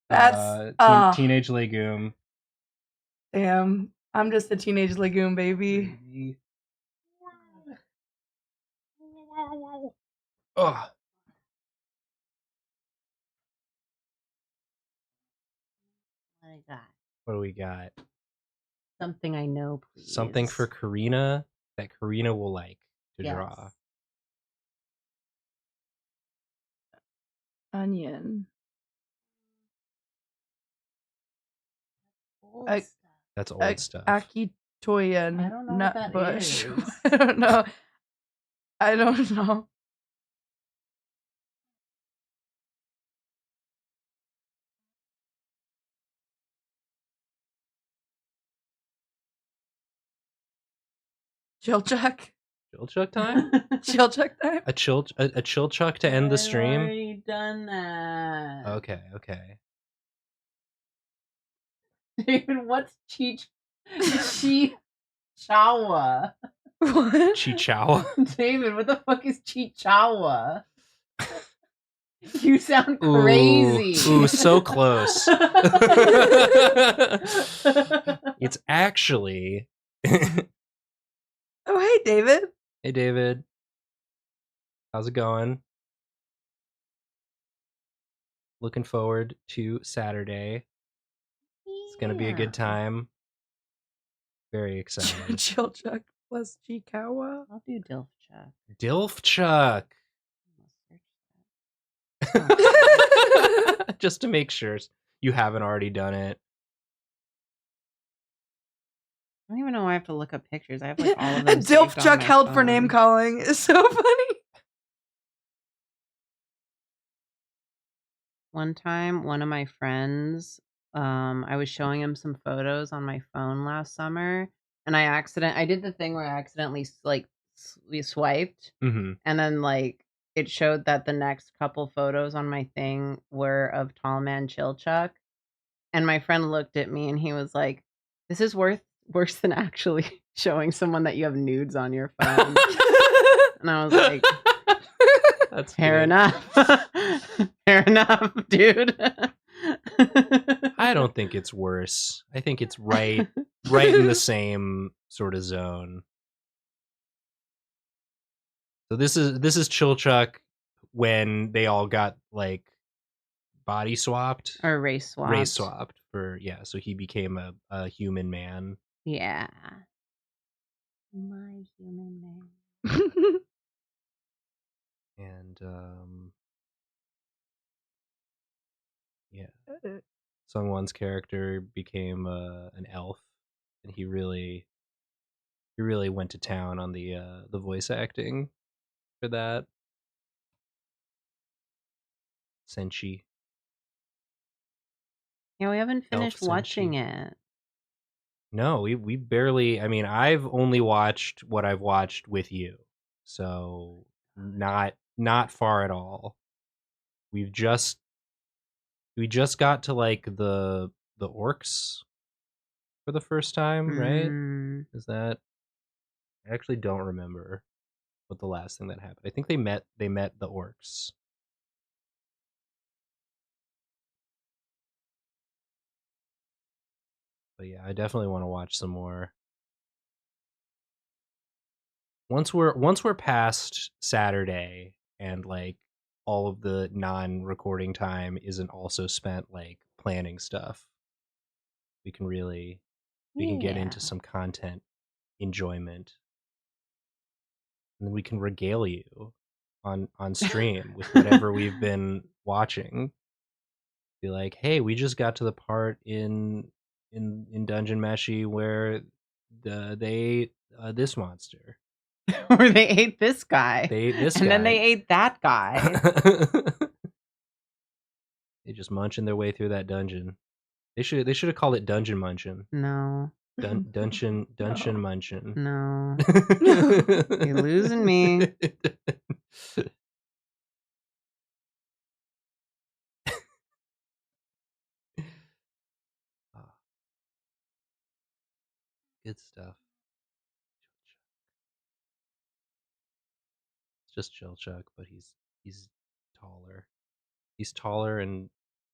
That's teenage legume. Damn, I'm just a teenage legume, baby. Ugh. What do we got? Something I know, please. Something for Karina that Karina will like to draw. Onion. That's old stuff. Akitoyan. I don't know nut what that bush. is. I don't know. I don't know. Chilchuck. Chilchuck time? Chilchuck time? A chilchuck to end the stream? I've already done that. Okay, okay. David, what's Chichawa? What? Chichawa? David, what the fuck is Chichawa? You sound crazy. Ooh, so close. It's actually... Oh, hey, David. Hey, David. How's it going? Looking forward to Saturday. It's going to be a good time. Very excited. Chilchuck plus Chikawa. I'll do Dilfchuck. Dilfchuck. Just to make sure you haven't already done it. I don't even know why I have to look up pictures. I have like all of them. Dilfchuck held for name calling is so funny. One time, one of my friends, I was showing him some photos on my phone last summer, and I did the thing where I accidentally we swiped, Mm-hmm. and then like it showed that the next couple photos on my thing were of Tall Man Chilchuck, and my friend looked at me and he was like, "This is worse than actually showing someone that you have nudes on your phone." And I was like, That's fair good. enough. Fair enough, dude. I don't think it's worse. I think it's right in the same sort of zone. So this is Chilchuck when they all got like body swapped Or race swapped. for so he became a human man. Yeah. My human man. And Sungwon's character became an elf, and he really went to town on the voice acting for that. Senshi. Yeah, we haven't finished Elf watching Senshi. it. No, we barely. I mean, I've only watched what I've watched with you, so not far at all. We just got to like the orcs for the first time, right? Is that? I actually don't remember what the last thing that happened. I think they met the orcs. But yeah, I definitely want to watch some more. Once we're past Saturday and like all of the non-recording time isn't also spent like planning stuff, we can get into some content enjoyment, and then we can regale you on stream with whatever we've been watching. Be like, hey, we just got to the part in Dungeon Meshi where they ate this monster. Where they ate this guy. They ate this and guy. then they ate that guy. They just munching their way through that dungeon. They should have called it Dungeon Munchin. No. Dungeon Munchin. No. You're losing me. Good stuff. It's just Chilchuck, but he's taller. He's taller and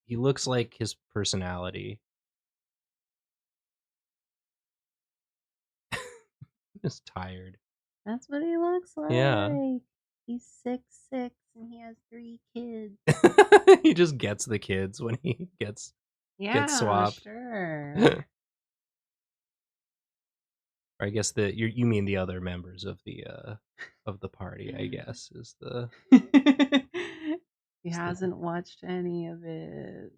he looks like his personality. He's tired. That's what he looks like. Yeah. He's 6'6" and he has 3 kids. He just gets the kids when he gets swapped. Sure. Or I guess you mean the other members of the party, I guess, is the He hasn't watched any of it.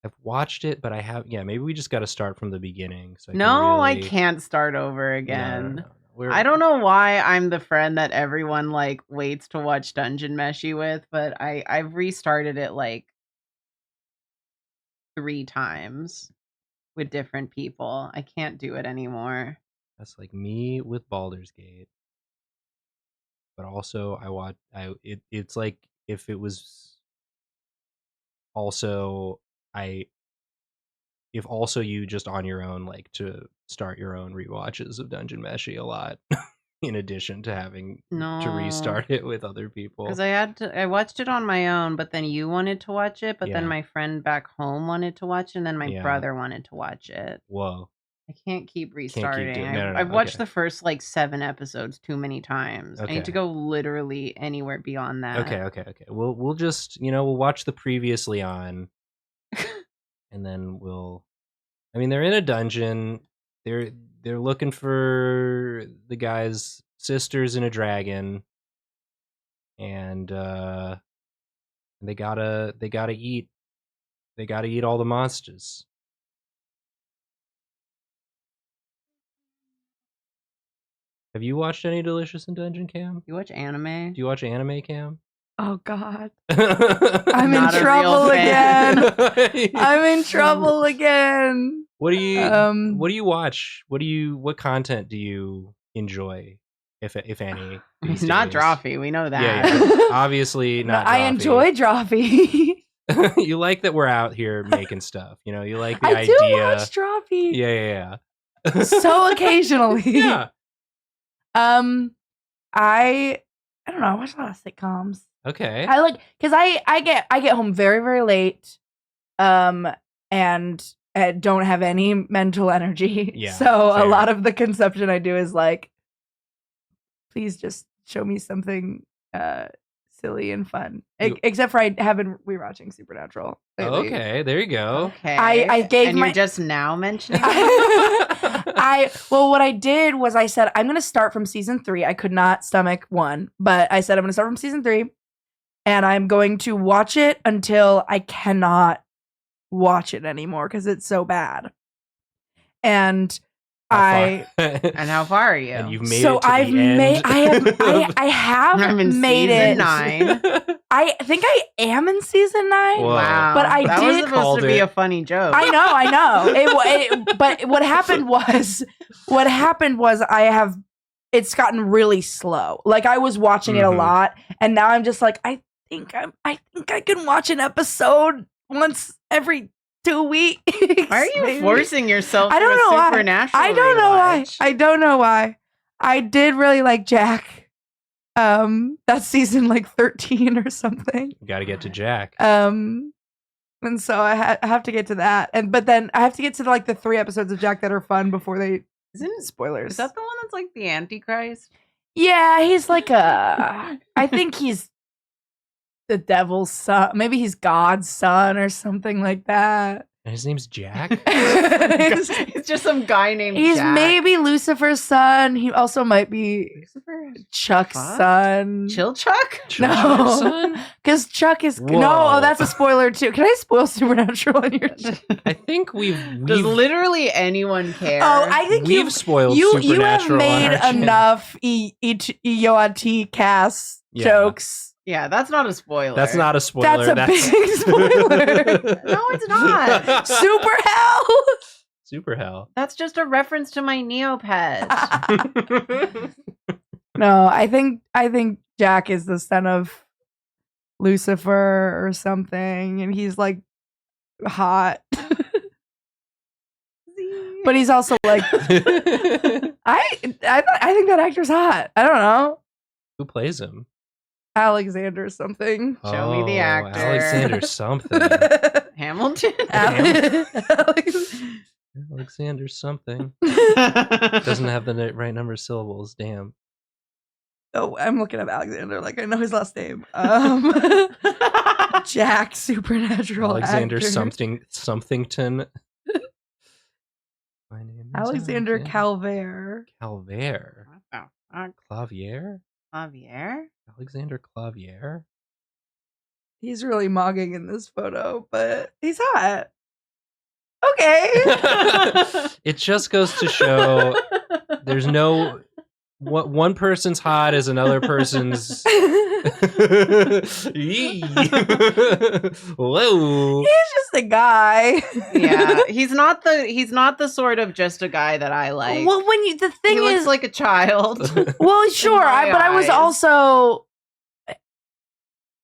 I've watched it, but I have maybe we just got to start from the beginning. So I can't start over again. No. I don't know why I'm the friend that everyone like waits to watch Dungeon Meshi with, but I've restarted it like 3 times with different people. I can't do it anymore. That's like me with Baldur's Gate. But also it's like if it was also if also you just on your own like to start your own rewatches of Dungeon Meshi a lot in addition to having to restart it with other people. Because I watched it on my own, but then you wanted to watch it, but then my friend back home wanted to watch it, and then my brother wanted to watch it. Whoa. I can't keep restarting. No, I've watched the first like 7 episodes too many times. Okay. I need to go literally anywhere beyond that. Okay. We'll just we'll watch the previously on, and then they're in a dungeon. They're looking for the guy's sisters and a dragon, and they gotta eat. They gotta eat all the monsters. Have you watched any Delicious in Dungeon, Cam? You watch anime? Do you watch anime, Cam? Oh God. I'm in trouble again. I'm in trouble again. What do you watch? What content do you enjoy, if any? It's not Drawfee, we know that. Yeah. Obviously not. I enjoy Drawfee. You like that we're out here making stuff. You like the I idea. do watch Drawfee. Yeah. So occasionally. Yeah. I don't know. I watch a lot of sitcoms. Okay. I like because I get home very, very late, and don't have any mental energy. Yeah, So fair. A lot of the consumption I do is like, please just show me something silly and fun. Except for I have been rewatching Supernatural lately. Okay, there you go. Okay. I gave and you're just now mentioning what I did was I said I'm gonna start from season 3. I could not stomach 1, but I said I'm gonna start from season 3, and I'm going to watch it until I cannot watch it anymore because it's so bad. And and how far are you? And you've made so it to I've the end. made I have I'm in made season it 9. I think I am in season 9. Wow. But I that did was supposed to be a funny joke. I know. But what happened was it's gotten really slow. Like I was watching it a lot, and now I'm just like I think I can watch an episode once every 2 weeks. Why are you maybe. forcing yourself? I don't know why. Supernatural I don't know why. rewatch? I don't know why. I did really like Jack. That's season like 13 or something. You got to get to Jack. And so I have to get to that, but then I have to get to like the 3 episodes of Jack that are fun before they. Isn't spoilers? Is that the one that's like the Antichrist? Yeah, he's like I think he's the devil's son. Maybe he's God's son or something like that. And his name's Jack? It's just some guy named He's Jack. maybe Lucifer's son. He also might be Chuck's son. Chill Chuck? No, because Chuck is no. That's a spoiler too. Can I spoil Supernatural on your? I think we've Does literally anyone care? Oh, I think we've spoiled you Supernatural. have made enough EOT cast jokes. Yeah, that's not a spoiler. That's not a spoiler. That's a big spoiler. No, it's not. Super hell. Super hell. That's just a reference to my Neopets. No, I think Jack is the son of Lucifer or something, and he's like hot. But he's also like I think that actor's hot. I don't know. Who plays him? Alexander something. Show me the actor. Alexander something. Hamilton? Alexander something. Doesn't have the right number of syllables. Damn. Oh, I'm looking up Alexander like I know his last name. Jack Supernatural Alexander actor. somethington. My name is Alexander Calvert. Calvert. What Clavier? Javier? Alexander Clavier? He's really mogging in this photo, but he's hot. Okay. It just goes to show there's no one person's hot as another person's. Whoa. He's just a guy. Yeah, he's not the sort of just a guy that I like. Well, the thing he is, looks like a child. well, sure, but I was also,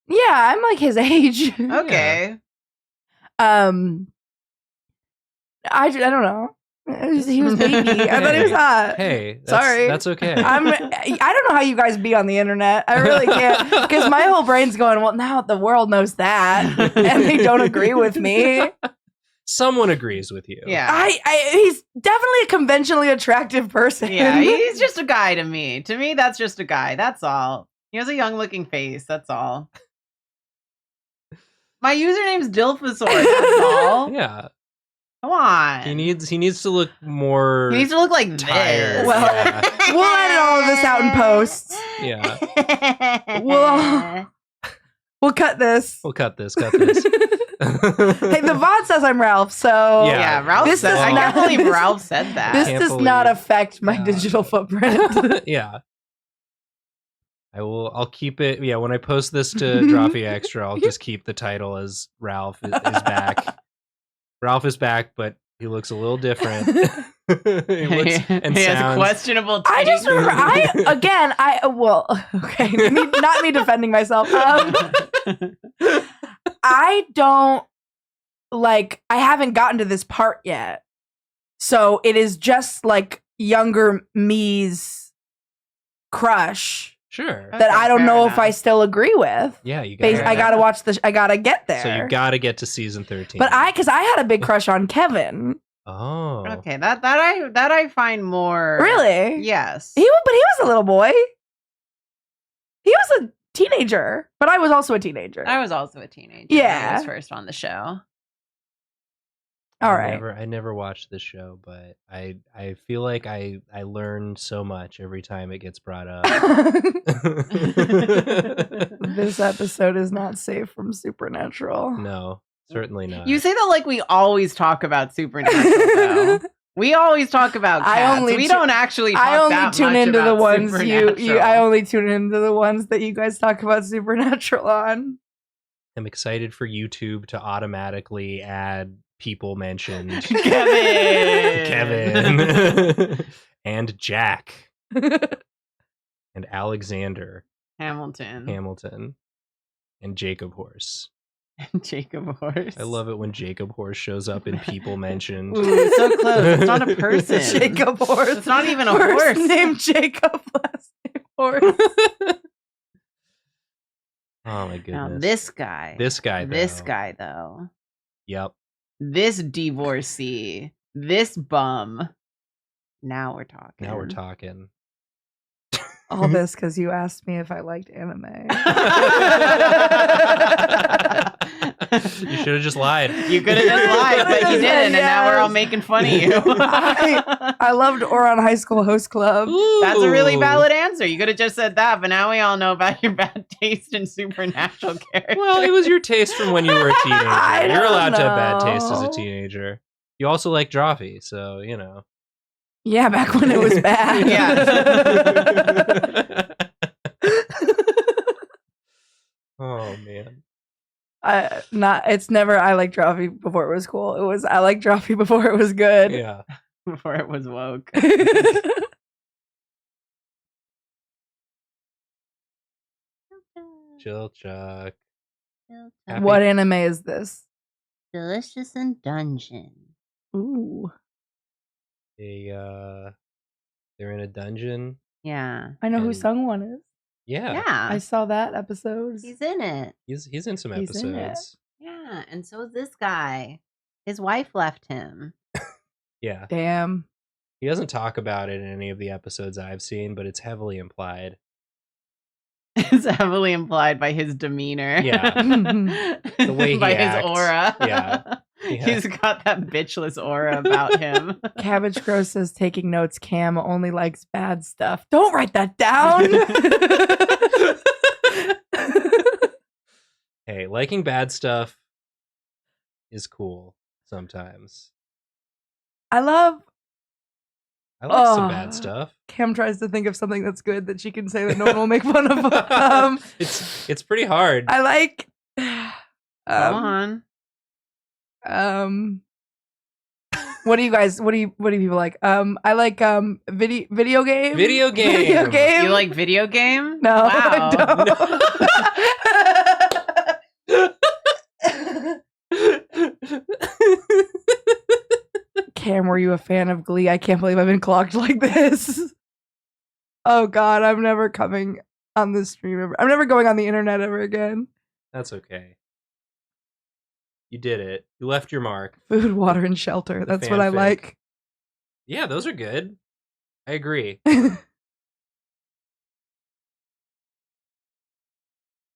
yeah, I'm like his age. Okay. I don't know. He was baby. I thought he was hot. Hey, sorry, that's okay. I don't know how you guys be on the internet. I really can't, because my whole brain's going, well, now the world knows that, and they don't agree with me. Someone agrees with you. Yeah. He's definitely a conventionally attractive person. Yeah, he's just a guy to me. To me, that's just a guy. That's all. He has a young-looking face. That's all. My username's Dilphosaur. That's all. Yeah. Come on. He needs to look more. He needs to look like tired. this. Well, yeah. we'll edit all of this out in post. Yeah. We'll cut this. We'll cut this. Hey, the VOD says I'm Ralph, so Yeah, Ralph This said does I not- can't believe Ralph said that. this can't does not believe- affect my digital footprint. Yeah. I'll keep it. Yeah, when I post this to Drawfee Extra, I'll just keep the title as Ralph is back. Ralph is back, but he looks a little different. He looks and he has sounds. questionable teeth. I just remember, okay, not me defending myself. I don't I haven't gotten to this part yet. So it is just like younger me's crush Sure. that I don't fair know enough. if I still agree with. Yeah, you I got. gotta watch I gotta get there. So you gotta get to season 13. But because I had a big crush on Kevin. Oh. Okay, that I find more Really? Yes. But he was a little boy. He was a teenager, but I was also a teenager. I was also a teenager when Yeah. I was first on the show. All right. I never watched the show, but I feel like I learn so much every time it gets brought up. This episode is not safe from Supernatural. No, certainly not. You say that like we always talk about Supernatural, though. We always talk about cats. We don't actually talk I only that tune much into the about ones Supernatural. I only tune into the ones that you guys talk about Supernatural on. I'm excited for YouTube to automatically add people mentioned. Kevin. And Jack. And Alexander. Hamilton. And Jacob Horse. Jacob Horse. I love it when Jacob Horse shows up in people mentioned. Ooh, so close. It's not a person. Jacob Horse. It's not even a First horse. name Jacob, last name Horse. Oh my goodness. Now this guy. This guy though. Yep. This divorcee. This bum. Now we're talking. All this because you asked me if I liked anime. You should have just lied. You could have just lied, but you didn't, and now we're all making fun of you. I loved Oron High School Host Club. That's a really valid answer. You could have just said that, but now we all know about your bad taste in supernatural characters. Well, it was your taste from when you were a teenager. I You're allowed don't to have bad taste as a know. teenager. You also like Drawfee, so you know. Yeah, back when it was bad. Oh man. It's never I like Drawfee before it was cool. It was I like Drawfee before it was good. Yeah. Before it was woke. Chill Chuck. What anime is this? Delicious in Dungeon. Ooh. They're in a dungeon. Yeah. I know who And- Sungwon is. Yeah. I saw that episode. He's in it. He's in some He's in it. episodes. Yeah, and so is this guy. His wife left him. Yeah. Damn. He doesn't talk about it in any of the episodes I've seen, but it's heavily implied. It's heavily implied by his demeanor. Yeah. The way he by acts. his aura. Yeah. He's got that bitchless aura about him. Cabbage Gross says taking notes. Cam only likes bad stuff. Don't write that down. Hey, liking bad stuff is cool sometimes. I like some bad stuff. Cam tries to think of something that's good that she can say that no one will make fun of. It's pretty hard. I like. Go on. What do you people like? I like video game. Video game. You like video game? No, wow. I don't. Cam, were you a fan of Glee? I can't believe I've been clocked like this. Oh God, I'm never coming on this stream ever. I'm never going on the internet ever again. That's okay. You did it. You left your mark. Food, water, and shelter. That's what I fanfic. like. Yeah, those are good. I agree.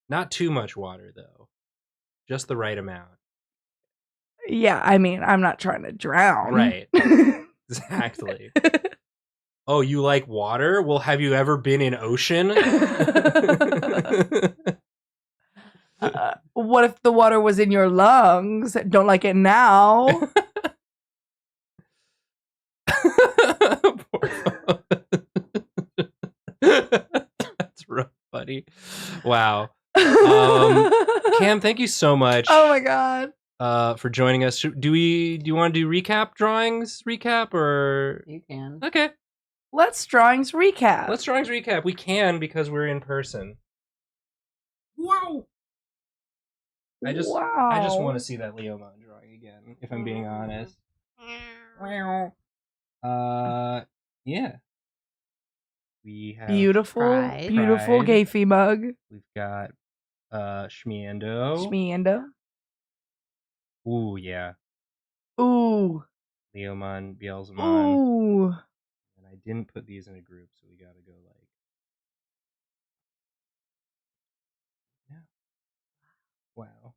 Not too much water, though. Just the right amount. Yeah, I mean, I'm not trying to drown. Right. Exactly. Oh, you like water? Well, have you ever been in ocean? What if the water was in your lungs? Don't like it now. That's rough, buddy. Wow. Cam, thank you so much. Oh my God. For joining us. Do you want to do drawings recap or You can. Okay. Let's drawings recap. We can because we're in person. Wow. I just want to see that Leomon drawing again, if I'm being honest. Yeah. We have beautiful Pride. Gayfie mug. We've got Shmiendo. Ooh, yeah. Ooh. Leomon, Beelzemon. Ooh. And I didn't put these in a group, so we gotta go like. Yeah. Wow.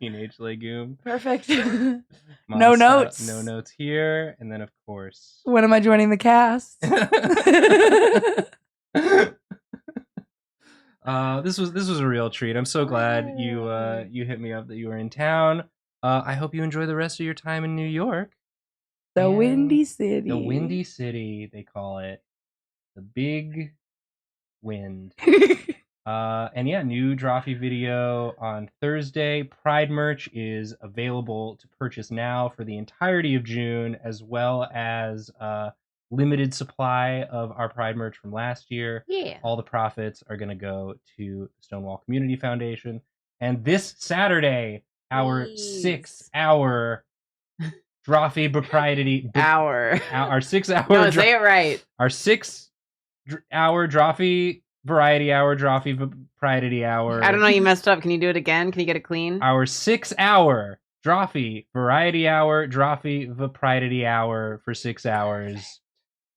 Teenage legume. Perfect. No notes. No notes here, and then of course. When am I joining the cast? This was a real treat. I'm so glad you hit me up that you were in town. I hope you enjoy the rest of your time in New York. The Windy City. The Windy City, they call it. The Big Wind. And yeah, new Drawfee video on Thursday. Pride merch is available to purchase now for the entirety of June, as well as limited supply of our Pride merch from last year. Yeah. All the profits are going to go to the Stonewall Community Foundation. And this Saturday, our 6-hour Drawfee propriety Hour. Our 6-hour. No, say it right. Our 6-hour Drawfee variety hour, Drawfee propriety hour. I don't know. You messed up. Can you do it again? Can you get it clean? Our 6-hour Drawfee variety hour, Drawfee propriety hour for 6 hours.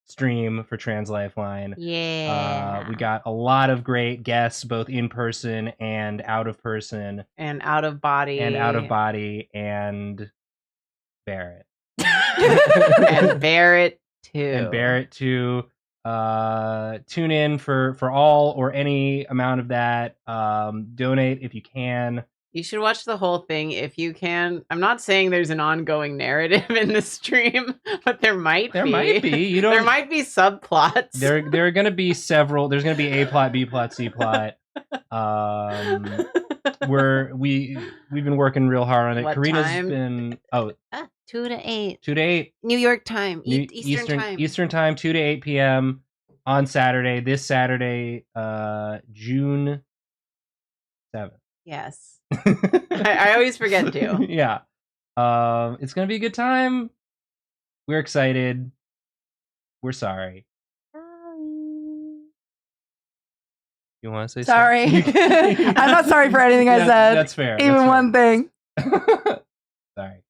Stream for Trans Lifeline. Yeah. We got a lot of great guests, both in person and out of person. And out of body. And Barrett. And Barrett too. Tune in for all or any amount of that. Donate if you can. You should watch the whole thing if you can. I'm not saying there's an ongoing narrative in the stream, but there might be. There might be. There might be subplots. There are going to be several. There's going to be A plot, B plot, C plot. We've been working real hard on it. What Karina's time? been 2 to 8. 2 to 8. New York time. Eastern time. Eastern time, 2 to 8 p.m. on Saturday. This Saturday, June 7th. Yes. I always forget to. Yeah. It's gonna be a good time. We're excited. We're sorry. You want to say sorry? I'm not sorry for anything I said. That's fair. Even one thing. Sorry.